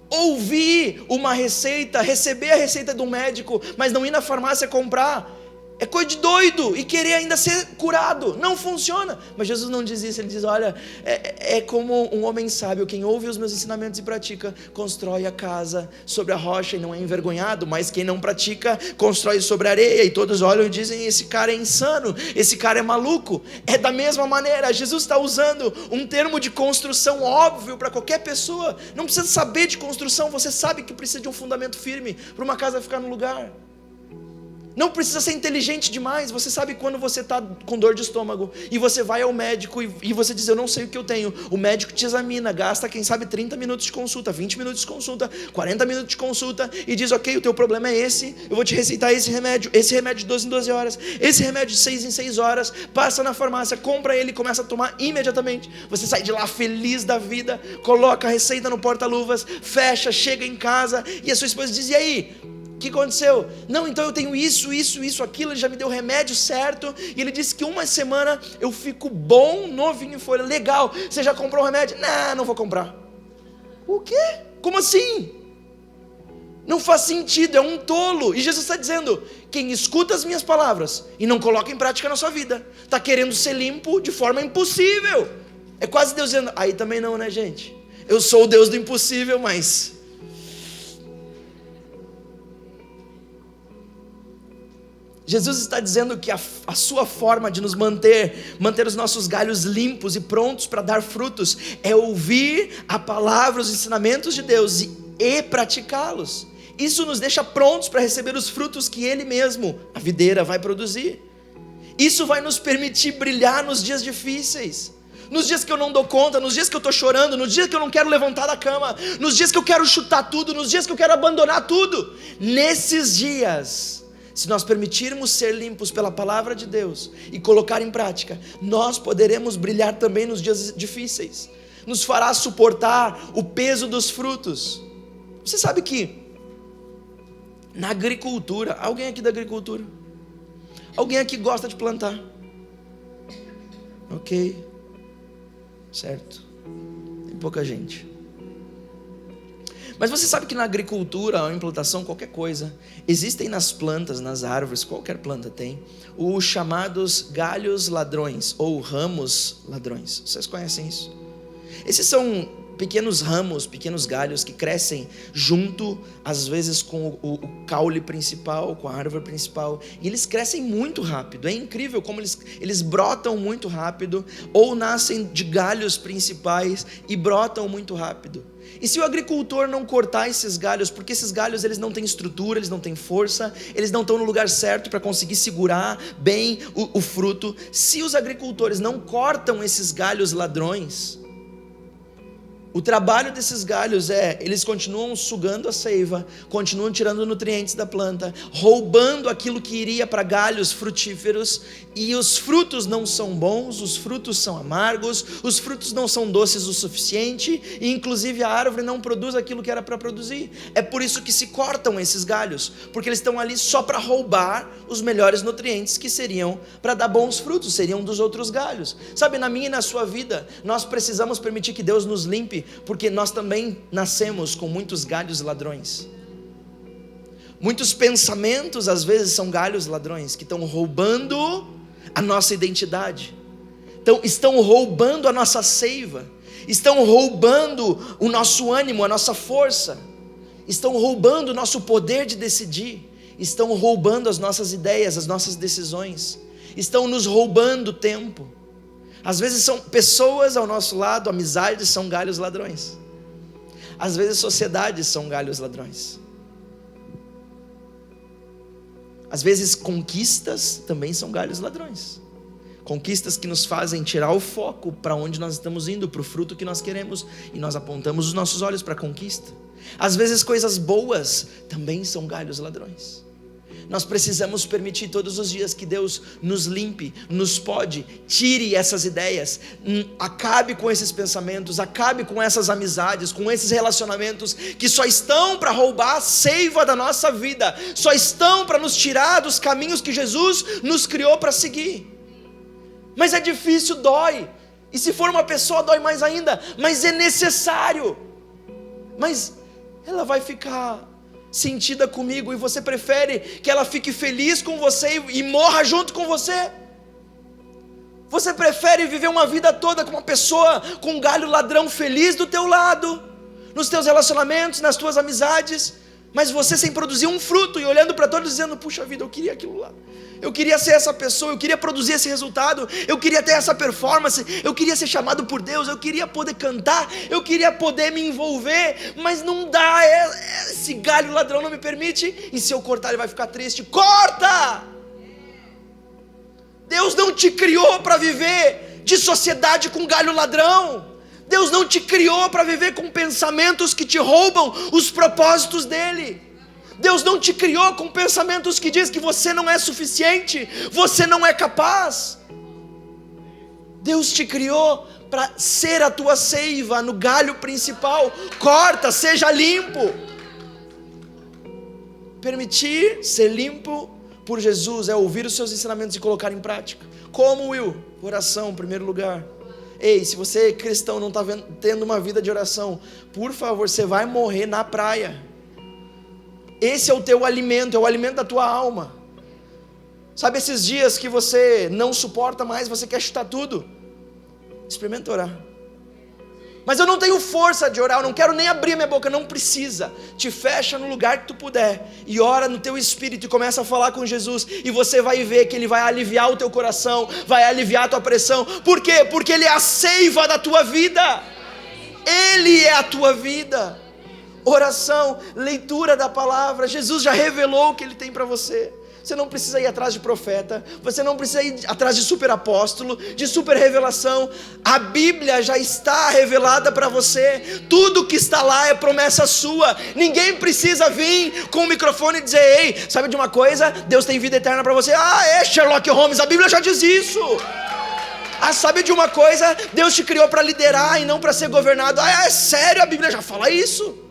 Ouvir uma receita, receber a receita do médico, mas não ir na farmácia comprar, é coisa de doido, e querer ainda ser curado, não funciona. Mas Jesus não diz isso, Ele diz: olha, é como um homem sábio, quem ouve os meus ensinamentos e pratica, constrói a casa sobre a rocha e não é envergonhado, mas quem não pratica, constrói sobre a areia, e todos olham e dizem: esse cara é insano, esse cara é maluco. É da mesma maneira, Jesus está usando um termo de construção óbvio para qualquer pessoa. Não precisa saber de construção, você sabe que precisa de um fundamento firme para uma casa ficar no lugar. Não precisa ser inteligente demais. Você sabe quando você está com dor de estômago e você vai ao médico e você diz: eu não sei o que eu tenho. O médico te examina, gasta quem sabe 30 minutos de consulta, 20 minutos de consulta, 40 minutos de consulta e diz: ok, o teu problema é esse, eu vou te receitar esse remédio de 12 em 12 horas, esse remédio de 6 em 6 horas, passa na farmácia, compra ele e começa a tomar imediatamente. Você sai de lá feliz da vida, coloca a receita no porta-luvas, fecha, chega em casa e a sua esposa diz: e aí? O que aconteceu? Não, então eu tenho isso, aquilo. Ele já me deu o remédio certo. E ele disse que uma semana eu fico bom, novinho em folha. Legal, você já comprou o remédio? Não vou comprar. O quê? Como assim? Não faz sentido, é um tolo. E Jesus está dizendo: quem escuta as minhas palavras e não coloca em prática na sua vida, está querendo ser limpo de forma impossível. É quase Deus dizendo: aí também não, né, gente? Eu sou o Deus do impossível, mas... Jesus está dizendo que a sua forma de nos manter os nossos galhos limpos e prontos para dar frutos, é ouvir a palavra, os ensinamentos de Deus e praticá-los. Isso nos deixa prontos para receber os frutos que Ele mesmo, a videira, vai produzir. Isso vai nos permitir brilhar nos dias difíceis, nos dias que eu não dou conta, nos dias que eu estou chorando, nos dias que eu não quero levantar da cama, nos dias que eu quero chutar tudo, nos dias que eu quero abandonar tudo. Nesses dias, se nós permitirmos ser limpos pela palavra de Deus e colocar em prática, nós poderemos brilhar também nos dias difíceis. Nos fará suportar o peso dos frutos. Você sabe que na agricultura, alguém aqui da agricultura? Alguém aqui gosta de plantar? Ok, certo, tem pouca gente. Mas você sabe que na agricultura, a implantação, qualquer coisa, existem nas plantas, nas árvores, qualquer planta tem, os chamados galhos ladrões, ou ramos ladrões. Vocês conhecem isso? Esses são pequenos ramos, pequenos galhos que crescem junto, às vezes com o caule principal, com a árvore principal, e eles crescem muito rápido. É incrível como eles brotam muito rápido, ou nascem de galhos principais e brotam muito rápido. E se o agricultor não cortar esses galhos, porque esses galhos eles não têm estrutura, eles não têm força, eles não estão no lugar certo para conseguir segurar bem o fruto, se os agricultores não cortam esses galhos ladrões, O trabalho desses galhos eles continuam sugando a seiva, continuam tirando nutrientes da planta, roubando aquilo que iria para galhos frutíferos, e os frutos não são bons, os frutos são amargos, os frutos não são doces o suficiente, e inclusive a árvore não produz aquilo que era para produzir. É por isso que se cortam esses galhos, porque eles estão ali só para roubar os melhores nutrientes que seriam para dar bons frutos, seriam dos outros galhos. Sabe, na minha e na sua vida, nós precisamos permitir que Deus nos limpe, porque nós também nascemos com muitos galhos ladrões. Muitos pensamentos às vezes são galhos ladrões que estão roubando a nossa identidade, então estão roubando a nossa seiva, estão roubando o nosso ânimo, a nossa força, estão roubando o nosso poder de decidir, estão roubando as nossas ideias, as nossas decisões, estão nos roubando tempo. Às vezes são pessoas ao nosso lado, amizades são galhos ladrões. Às vezes sociedades são galhos ladrões. Às vezes conquistas também são galhos ladrões. Conquistas que nos fazem tirar o foco para onde nós estamos indo, para o fruto que nós queremos, e nós apontamos os nossos olhos para a conquista. Às vezes coisas boas também são galhos ladrões. Nós precisamos permitir todos os dias que Deus nos limpe, nos pode, tire essas ideias, acabe com esses pensamentos, acabe com essas amizades, com esses relacionamentos que só estão para roubar a seiva da nossa vida, só estão para nos tirar dos caminhos que Jesus nos criou para seguir. Mas é difícil, dói, e se for uma pessoa dói mais ainda, mas é necessário. Mas ela vai ficar sentida comigo, e você prefere que ela fique feliz com você e morra junto com você? Você prefere viver uma vida toda com uma pessoa com um galho ladrão feliz do teu lado, nos teus relacionamentos, nas tuas amizades, mas você sem produzir um fruto e olhando para todos dizendo: puxa vida, eu queria aquilo lá, eu queria ser essa pessoa, eu queria produzir esse resultado, eu queria ter essa performance, eu queria ser chamado por Deus, eu queria poder cantar, eu queria poder me envolver, mas não dá, esse galho ladrão não me permite, e se eu cortar ele vai ficar triste. Corta! Deus não te criou para viver de sociedade com galho ladrão. Deus não te criou para viver com pensamentos que te roubam os propósitos dele. Deus não te criou com pensamentos que diz que você não é suficiente, você não é capaz. Deus te criou para ser a tua seiva no galho principal. Corta, seja limpo. Permitir ser limpo por Jesus é ouvir os seus ensinamentos e colocar em prática. Como, Will? Oração em primeiro lugar. Ei, se você é cristão, não está tendo uma vida de oração, por favor, você vai morrer na praia. Esse é o teu alimento, é o alimento da tua alma. Sabe esses dias que você não suporta mais, você quer chutar tudo? Experimenta orar. Mas eu não tenho força de orar, eu não quero nem abrir minha boca. Não precisa, te fecha no lugar que tu puder e ora no teu espírito e começa a falar com Jesus, e você vai ver que Ele vai aliviar o teu coração, vai aliviar a tua pressão. Por quê? Porque Ele é a seiva da tua vida. Ele é a tua vida. Oração, leitura da palavra. Jesus já revelou o que Ele tem para você. Você não precisa ir atrás de profeta, você não precisa ir atrás de super apóstolo, de super revelação. A Bíblia já está revelada para você. Tudo que está lá é promessa sua. Ninguém precisa vir com o microfone e dizer: ei, sabe de uma coisa? Deus tem vida eterna para você. Sherlock Holmes, a Bíblia já diz isso. Sabe de uma coisa? Deus te criou para liderar e não para ser governado. É sério, a Bíblia já fala isso.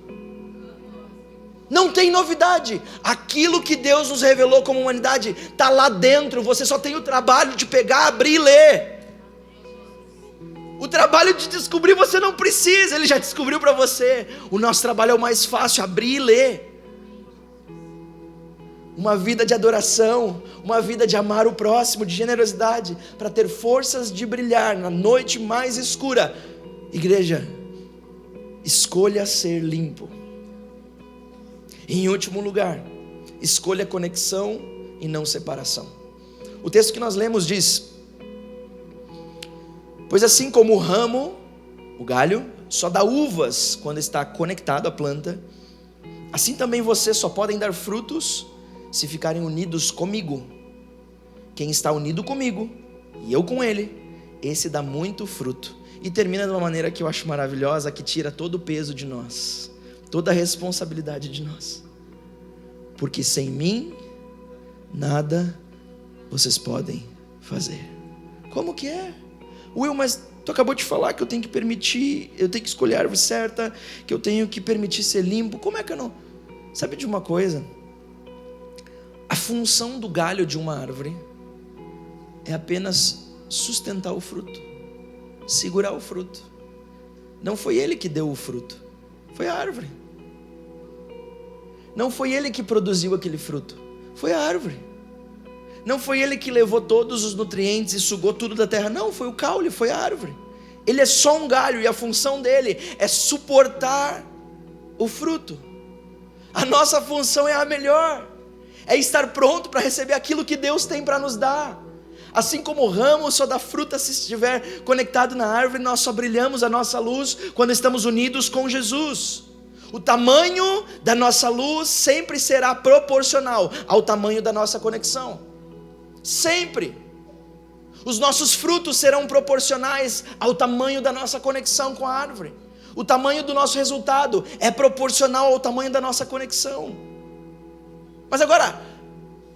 Não tem novidade. Aquilo que Deus nos revelou como humanidade está lá dentro. Você só tem o trabalho de pegar, abrir e ler. O trabalho de descobrir você não precisa, Ele já descobriu para você. O nosso trabalho é o mais fácil: abrir e ler. Uma vida de adoração, uma vida de amar o próximo, de generosidade, para ter forças de brilhar na noite mais escura. Igreja, escolha ser limpo. Em último lugar, escolha conexão e não separação. O texto que nós lemos diz: pois assim como o ramo, o galho, só dá uvas quando está conectado à planta, assim também vocês só podem dar frutos se ficarem unidos comigo. Quem está unido comigo e eu com ele, esse dá muito fruto, E termina de uma maneira que eu acho maravilhosa, que tira todo o peso de nós, toda a responsabilidade de nós. Porque sem mim, nada vocês podem fazer. Como que é? Will, mas tu acabou de falar que eu tenho que permitir, eu tenho que escolher a árvore certa, que eu tenho que permitir ser limpo. Como é que eu não... Sabe de uma coisa? A função do galho de uma árvore é apenas sustentar o fruto, segurar o fruto. Não foi ele que deu o fruto, foi a árvore. Não foi ele que produziu aquele fruto, foi a árvore. Não foi ele que levou todos os nutrientes e sugou tudo da terra. Não, foi o caule, foi a árvore. Ele é só um galho e a função dele é suportar o fruto. A nossa função é a melhor, é estar pronto para receber aquilo que Deus tem para nos dar. Assim como o ramo só dá fruta se estiver conectado na árvore, nós só brilhamos a nossa luz quando estamos unidos com Jesus. O tamanho da nossa luz sempre será proporcional ao tamanho da nossa conexão. Sempre. Os nossos frutos serão proporcionais ao tamanho da nossa conexão com a árvore. O tamanho do nosso resultado é proporcional ao tamanho da nossa conexão. Mas agora,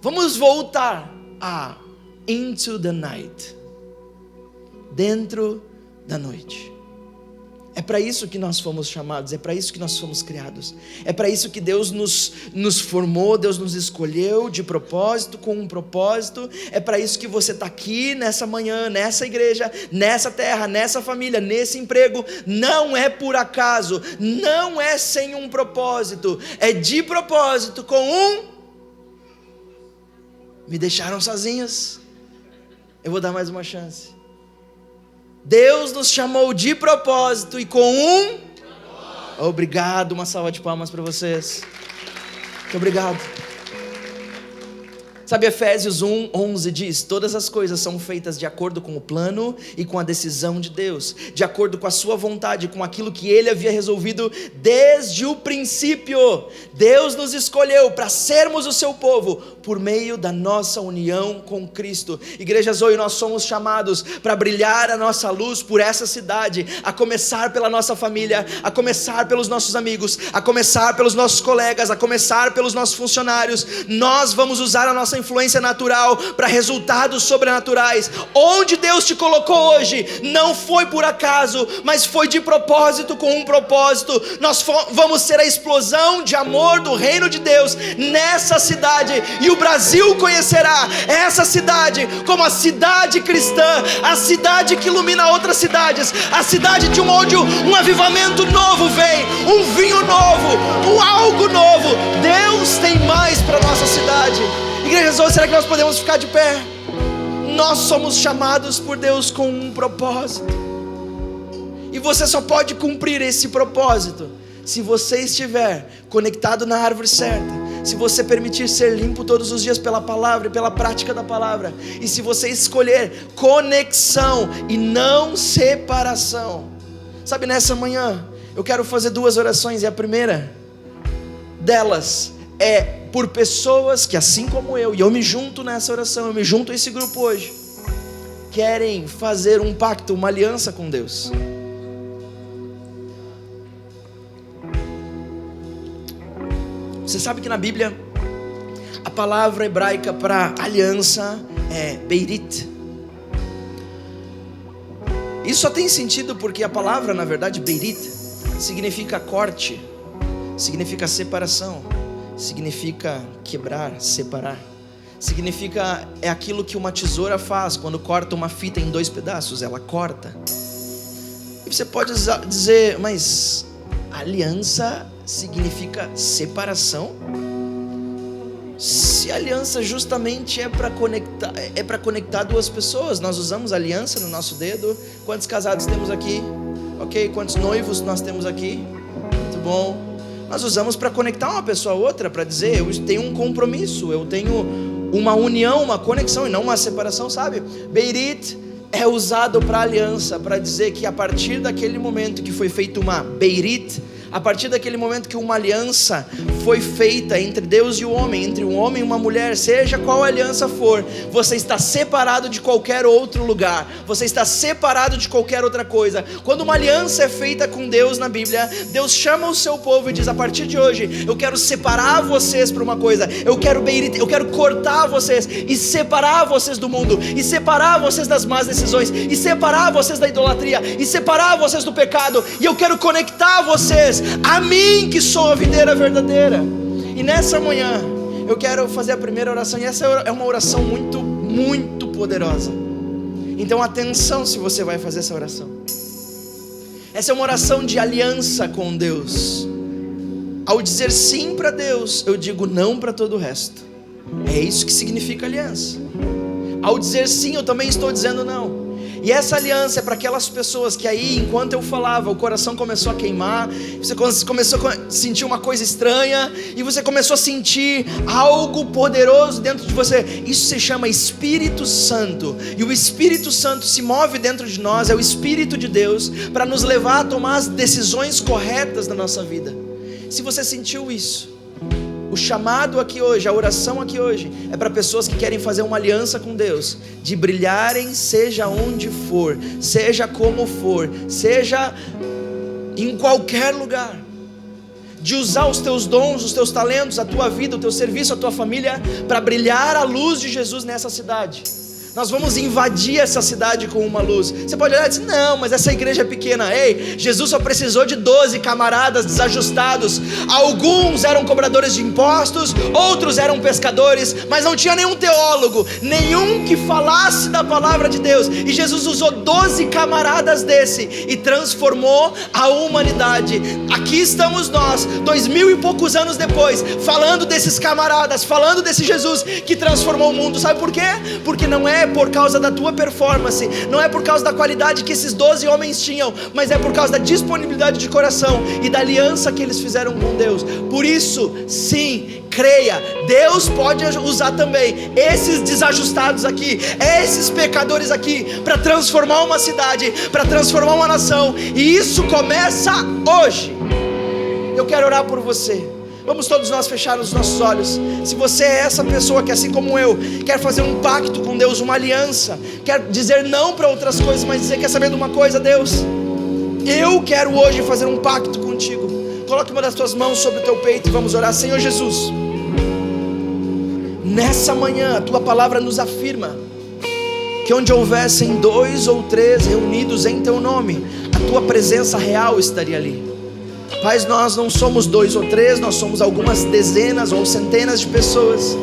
vamos voltar a Into the Night. Dentro da noite. É para isso que nós fomos chamados, é para isso que nós fomos criados, é para isso que Deus nos formou, Deus nos escolheu de propósito, com um propósito. É para isso que você está aqui nessa manhã, nessa igreja, nessa terra, nessa família, nesse emprego. Não é por acaso, não é sem um propósito, é de propósito com um... Me deixaram sozinhos, eu vou dar mais uma chance. Deus nos chamou de propósito e com um... Obrigado, uma salva de palmas para vocês. Muito obrigado. Sabe, Efésios 1:11 diz: todas as coisas são feitas de acordo com o plano e com a decisão de Deus, de acordo com a sua vontade, com aquilo que Ele havia resolvido desde o princípio. Deus nos escolheu para sermos o seu povo por meio da nossa união com Cristo. Igreja Zoe, nós somos chamados para brilhar a nossa luz por essa cidade, a começar pela nossa família, a começar pelos nossos amigos, a começar pelos nossos colegas, a começar pelos nossos funcionários. Nós vamos usar a nossa influência natural para resultados sobrenaturais. Onde Deus te colocou hoje não foi por acaso, mas foi de propósito, com um propósito. Nós vamos ser a explosão de amor do reino de Deus nessa cidade, e o Brasil conhecerá essa cidade como a cidade cristã, a cidade que ilumina outras cidades, a cidade de onde um avivamento novo vem, um vinho novo, um algo novo. Deus tem mais para nossa cidade. Igreja, será que nós podemos ficar de pé? Nós somos chamados por Deus com um propósito, e você só pode cumprir esse propósito se você estiver conectado na árvore certa, se você permitir ser limpo todos os dias pela palavra e pela prática da palavra, e se você escolher conexão e não separação. Sabe, nessa manhã eu quero fazer 2 orações, e a primeira delas é por pessoas que, assim como eu, e eu me junto nessa oração, eu me junto a esse grupo hoje, querem fazer um pacto, uma aliança com Deus. Você sabe que na Bíblia a palavra hebraica para aliança é Beirit. Isso só tem sentido porque a palavra, na verdade, Beirit, significa corte, significa separação, significa quebrar, separar. Significa, é aquilo que uma tesoura faz quando corta uma fita em 2 pedaços, ela corta. E você pode dizer, mas aliança significa separação? Se aliança justamente é para conectar 2 pessoas. Nós usamos aliança no nosso dedo. Quantos casados temos aqui? Ok, quantos noivos nós temos aqui? Muito bom. Nós usamos para conectar uma pessoa a outra, para dizer, eu tenho um compromisso, eu tenho uma união, uma conexão e não uma separação, sabe? Beirit é usado para aliança, para dizer que a partir daquele momento que foi feita uma Beirit, a partir daquele momento que uma aliança foi feita entre Deus e o homem, entre um homem e uma mulher, seja qual aliança for, você está separado de qualquer outro lugar, você está separado de qualquer outra coisa. Quando uma aliança é feita com Deus na Bíblia, Deus chama o seu povo e diz: a partir de hoje eu quero separar vocês para uma coisa, eu quero cortar vocês e separar vocês do mundo, e separar vocês das más decisões, e separar vocês da idolatria, e separar vocês do pecado, e eu quero conectar vocês a mim, que sou a videira verdadeira. E nessa manhã eu quero fazer a primeira oração, e essa é uma oração muito, muito poderosa. Então atenção se você vai fazer essa oração. Essa é uma oração de aliança com Deus. Ao dizer sim para Deus, eu digo não para todo o resto. É isso que significa aliança. Ao dizer sim, eu também estou dizendo não. E essa aliança é para aquelas pessoas que aí, enquanto eu falava, o coração começou a queimar, você começou a sentir uma coisa estranha, e você começou a sentir algo poderoso dentro de você. Isso se chama Espírito Santo. E o Espírito Santo se move dentro de nós, é o Espírito de Deus, para nos levar a tomar as decisões corretas na nossa vida. Se você sentiu isso, o chamado aqui hoje, a oração aqui hoje, é para pessoas que querem fazer uma aliança com Deus, de brilharem seja onde for, seja como for, seja em qualquer lugar, de usar os teus dons, os teus talentos, a tua vida, o teu serviço, a tua família, para brilhar a luz de Jesus nessa cidade. Nós vamos invadir essa cidade com uma luz. Você pode olhar e dizer: não, mas essa igreja é pequena. Ei, Jesus só precisou de 12 camaradas desajustados. Alguns eram cobradores de impostos, outros eram pescadores, mas não tinha nenhum teólogo, nenhum que falasse da palavra de Deus. E Jesus usou 12 camaradas desse e transformou a humanidade. Aqui estamos nós, 2000 e poucos anos depois, falando desses camaradas, falando desse Jesus que transformou o mundo. Sabe por quê? Porque não é por causa da tua performance, não é por causa da qualidade que esses 12 homens tinham, mas é por causa da disponibilidade de coração e da aliança que eles fizeram com Deus. Por isso, sim, creia, Deus pode usar também esses desajustados aqui, esses pecadores aqui, para transformar uma cidade, para transformar uma nação. E isso começa hoje. Eu quero orar por você. Vamos todos nós fechar os nossos olhos. Se você é essa pessoa que, assim como eu, quer fazer um pacto com Deus, uma aliança, quer dizer não para outras coisas, mas dizer: quer saber de uma coisa, Deus? Eu quero hoje fazer um pacto contigo. Coloque uma das tuas mãos sobre o teu peito e vamos orar. Senhor Jesus, nessa manhã a tua palavra nos afirma que onde houvessem 2 ou 3 reunidos em teu nome, a tua presença real estaria ali. Pai, nós não somos 2 ou 3, nós somos algumas dezenas ou centenas de pessoas.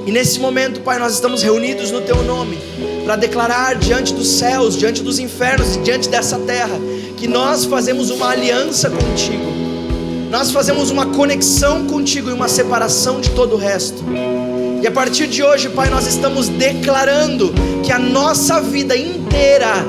E nesse momento, Pai, nós estamos reunidos no Teu nome, para declarar diante dos céus, diante dos infernos e diante dessa terra, que nós fazemos uma aliança contigo. Nós fazemos uma conexão contigo e uma separação de todo o resto. E a partir de hoje, Pai, nós estamos declarando que a nossa vida inteira,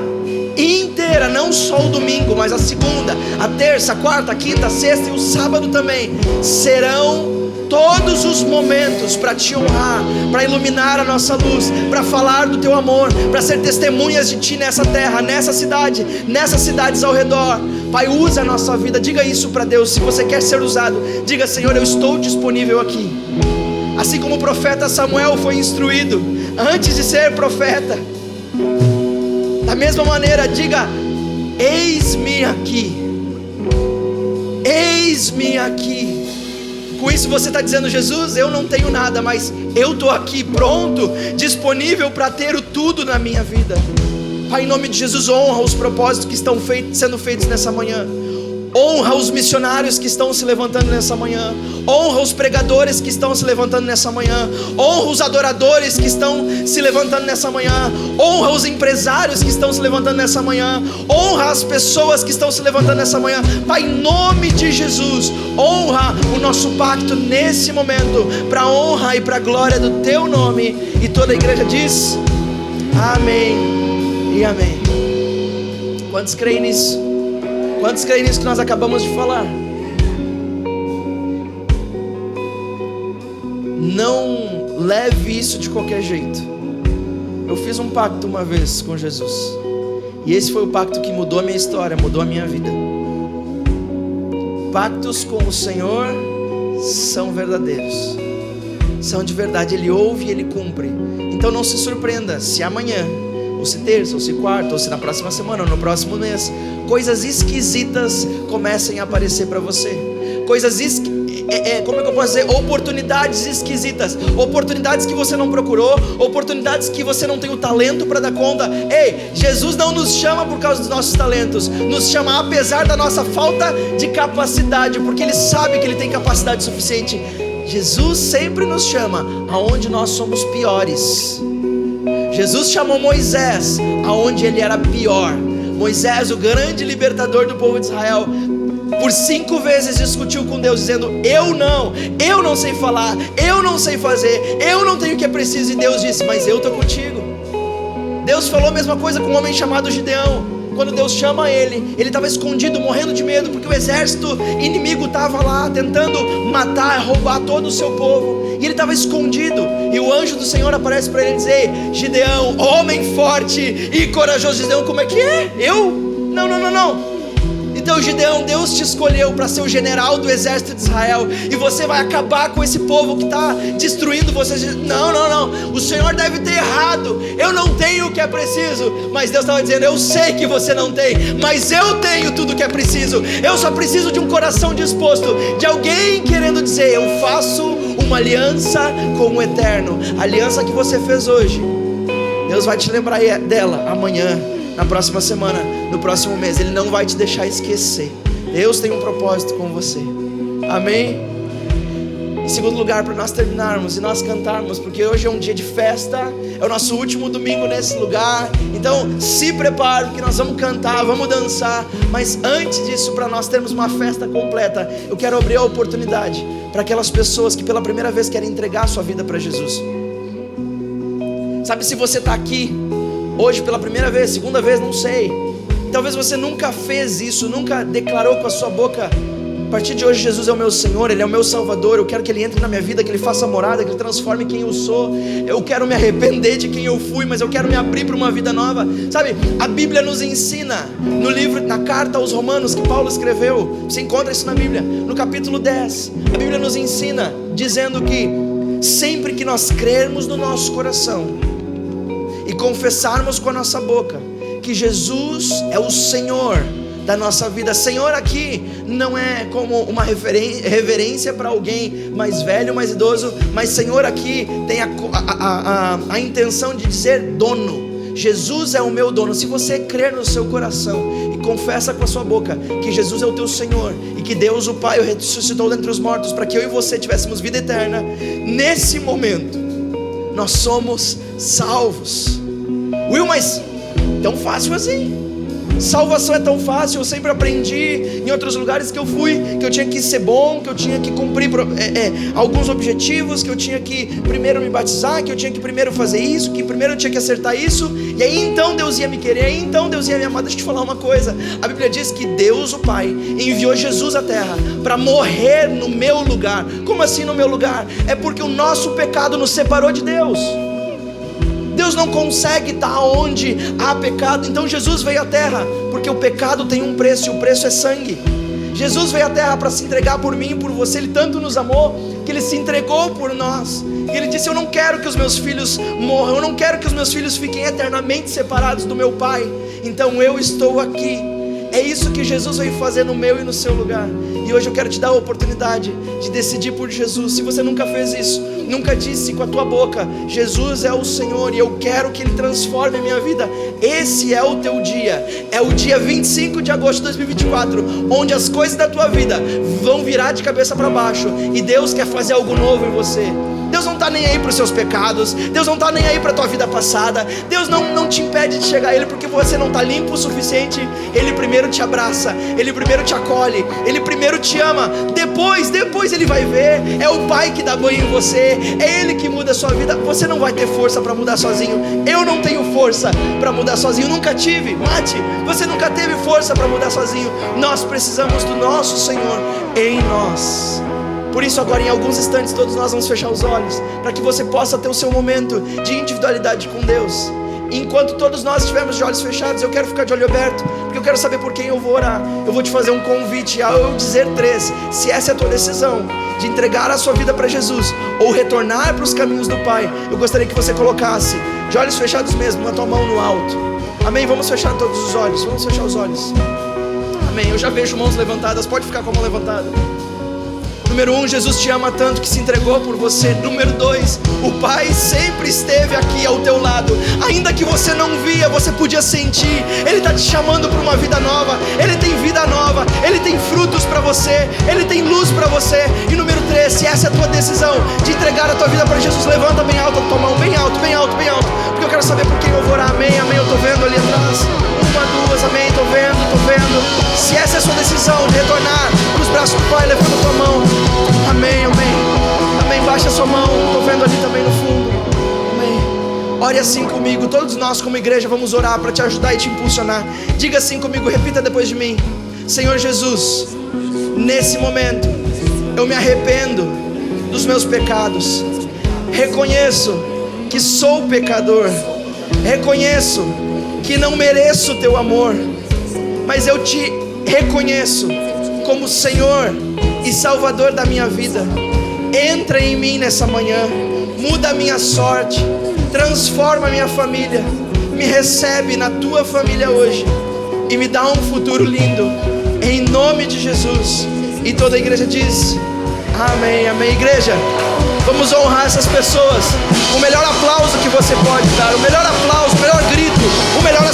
não só o domingo, mas a segunda, a terça, a quarta, a quinta, a sexta e o sábado também, serão todos os momentos para te honrar, para iluminar a nossa luz, para falar do teu amor, para ser testemunhas de ti nessa terra, nessa cidade, nessas cidades ao redor. Pai, usa a nossa vida. Diga isso para Deus. Se você quer ser usado, diga: Senhor, eu estou disponível aqui. Assim como o profeta Samuel foi instruído antes de ser profeta, da mesma maneira, diga: eis-me aqui, eis-me aqui. Com isso você está dizendo: Jesus, eu não tenho nada, mas eu estou aqui pronto, disponível para ter o tudo na minha vida. Pai, em nome de Jesus, honra os propósitos que estão sendo feitos nessa manhã. Honra os missionários que estão se levantando nessa manhã. Honra os pregadores que estão se levantando nessa manhã. Honra os adoradores que estão se levantando nessa manhã. Honra os empresários que estão se levantando nessa manhã. Honra as pessoas que estão se levantando nessa manhã. Pai, em nome de Jesus, honra o nosso pacto nesse momento, para a honra e para a glória do Teu nome. E toda a igreja diz: amém e amém. Quantos creem nisso? Quantos creem nisso que nós acabamos de falar? Não leve isso de qualquer jeito. Eu fiz um pacto uma vez com Jesus, e esse foi o pacto que mudou a minha história, mudou a minha vida. Pactos com o Senhor são verdadeiros, são de verdade. Ele ouve e Ele cumpre. Então não se surpreenda se amanhã, ou se terça, ou se quarta, ou se na próxima semana, ou no próximo mês, coisas esquisitas comecem a aparecer para você. Coisas como é que eu posso dizer? Oportunidades esquisitas, oportunidades que você não procurou, oportunidades que você não tem o talento para dar conta. Ei, Jesus não nos chama por causa dos nossos talentos, nos chama apesar da nossa falta de capacidade, porque Ele sabe que Ele tem capacidade suficiente. Jesus sempre nos chama aonde nós somos piores. Jesus chamou Moisés aonde ele era pior. Moisés, o grande libertador do povo de Israel, por 5 vezes discutiu com Deus, dizendo: eu não sei falar, eu não sei fazer, eu não tenho o que é preciso. E Deus disse: mas eu estou contigo. Deus falou a mesma coisa com um homem chamado Gideão. Quando Deus chama ele estava escondido, morrendo de medo, porque o exército inimigo estava lá tentando matar, roubar todo o seu povo, e ele estava escondido. E o anjo do Senhor aparece para ele e diz: ei, Gideão, homem forte e corajoso. Gideão, como é que é? Eu? Não. Então, Gideão, Deus te escolheu para ser o general do exército de Israel, e você vai acabar com esse povo que está destruindo vocês. Não, o Senhor deve ter errado, eu não tenho o que é preciso. Mas Deus estava dizendo: eu sei que você não tem, mas eu tenho tudo o que é preciso. Eu só preciso de um coração disposto, de alguém querendo dizer: eu faço uma aliança com o Eterno. A aliança que você fez hoje, Deus vai te lembrar dela amanhã, na próxima semana, no próximo mês. Ele não vai te deixar esquecer. Deus tem um propósito com você. Amém? Em segundo lugar, para nós terminarmos e nós cantarmos, porque hoje é um dia de festa, é o nosso último domingo nesse lugar. Então se prepare, porque nós vamos cantar, vamos dançar. Mas antes disso, para nós termos uma festa completa, eu quero abrir a oportunidade para aquelas pessoas que pela primeira vez querem entregar a sua vida para Jesus. Sabe, se você está aqui hoje pela primeira vez, segunda vez, não sei, talvez você nunca fez isso, nunca declarou com a sua boca: a partir de hoje Jesus é o meu Senhor, Ele é o meu Salvador, eu quero que Ele entre na minha vida, que Ele faça morada, que Ele transforme quem eu sou. Eu quero me arrepender de quem eu fui, mas eu quero me abrir para uma vida nova. Sabe, a Bíblia nos ensina, no livro, na carta aos Romanos que Paulo escreveu, você encontra isso na Bíblia, no capítulo 10, a Bíblia nos ensina, dizendo que sempre que nós crermos no nosso coração e confessarmos com a nossa boca que Jesus é o Senhor da nossa vida. Senhor aqui não é como uma reverência para alguém mais velho, mais idoso, mas Senhor aqui tem a intenção de dizer dono. Jesus é o meu dono. Se você crer no seu coração e confessa com a sua boca que Jesus é o teu Senhor e que Deus o Pai o ressuscitou dentre os mortos para que eu e você tivéssemos vida eterna, nesse momento nós somos salvos. Will, mas tão fácil assim? Salvação é tão fácil? Eu sempre aprendi em outros lugares que eu fui, que eu tinha que ser bom, que eu tinha que cumprir alguns objetivos, que eu tinha que primeiro me batizar, que eu tinha que primeiro fazer isso, que primeiro eu tinha que acertar isso, e aí então Deus ia me querer, aí então Deus ia me amar. Deixa eu te falar uma coisa, a Bíblia diz que Deus o Pai enviou Jesus à terra para morrer no meu lugar. Como assim no meu lugar? É porque o nosso pecado nos separou de Deus. Deus não consegue estar onde há pecado. Então Jesus veio à terra, porque o pecado tem um preço, e o preço é sangue. Jesus veio à terra para se entregar por mim e por você. Ele tanto nos amou, que Ele se entregou por nós. E Ele disse: eu não quero que os meus filhos morram, eu não quero que os meus filhos fiquem eternamente separados do meu Pai. Então eu estou aqui. É isso que Jesus veio fazer no meu e no seu lugar. E hoje eu quero te dar a oportunidade de decidir por Jesus. Se você nunca fez isso, nunca disse com a tua boca: Jesus é o Senhor e eu quero que Ele transforme a minha vida, esse é o teu dia. É o dia 25 de agosto de 2024, onde as coisas da tua vida vão virar de cabeça para baixo, e Deus quer fazer algo novo em você. Deus não está nem aí para os seus pecados, Deus não está nem aí para a tua vida passada. Deus não te impede de chegar a Ele porque você não está limpo o suficiente. Ele primeiro te abraça, Ele primeiro te acolhe, Ele primeiro te ama. Depois Ele vai ver. É o Pai que dá banho em você, é Ele que muda a sua vida. Você não vai ter força para mudar sozinho. Eu não tenho força para mudar sozinho, nunca tive. Mate, você nunca teve força para mudar sozinho. Nós precisamos do nosso Senhor em nós. Por isso agora, em alguns instantes, todos nós vamos fechar os olhos, para que você possa ter o seu momento de individualidade com Deus. enquanto todos nós estivermos de olhos fechados, eu quero ficar de olho aberto, porque eu quero saber por quem eu vou orar. Eu vou te fazer um convite, ao eu dizer 3, se essa é a tua decisão, de entregar a sua vida para Jesus, ou retornar para os caminhos do Pai, eu gostaria que você colocasse, de olhos fechados mesmo, a tua mão no alto. Amém? Vamos fechar todos os olhos, vamos fechar os olhos. Amém, eu já vejo mãos levantadas, pode ficar com a mão levantada. Número 1, Jesus te ama tanto que se entregou por você. Número 2, o Pai sempre esteve aqui ao teu lado. Ainda que você não via, você podia sentir. Ele está te chamando para uma vida nova. Ele tem vida nova. Ele tem frutos para você. Ele tem luz para você. E número 3, se essa é a tua decisão de entregar a tua vida para Jesus, levanta bem alto a tua mão, bem alto, bem alto, bem alto, porque eu quero saber por quem eu vou orar. Amém, amém, eu estou vendo ali atrás. 1, 2, amém, estou vendo. Se essa é a sua decisão de retornar para os braços do Pai, levanta a tua mão. Amém, amém, amém, baixa a sua mão, estou vendo ali também no fundo. Amém. Ore assim comigo, todos nós como igreja vamos orar para te ajudar e te impulsionar. Diga assim comigo, repita depois de mim. Senhor Jesus, nesse momento eu me arrependo dos meus pecados. Reconheço que sou pecador. Reconheço que não mereço o teu amor, mas eu te reconheço como Senhor e Salvador da minha vida. Entra em mim nessa manhã, muda a minha sorte, transforma a minha família, me recebe na tua família hoje e me dá um futuro lindo, em nome de Jesus. E toda a igreja diz amém, amém. Igreja, vamos honrar essas pessoas. O melhor aplauso que você pode dar, o melhor aplauso, o melhor grito, o melhor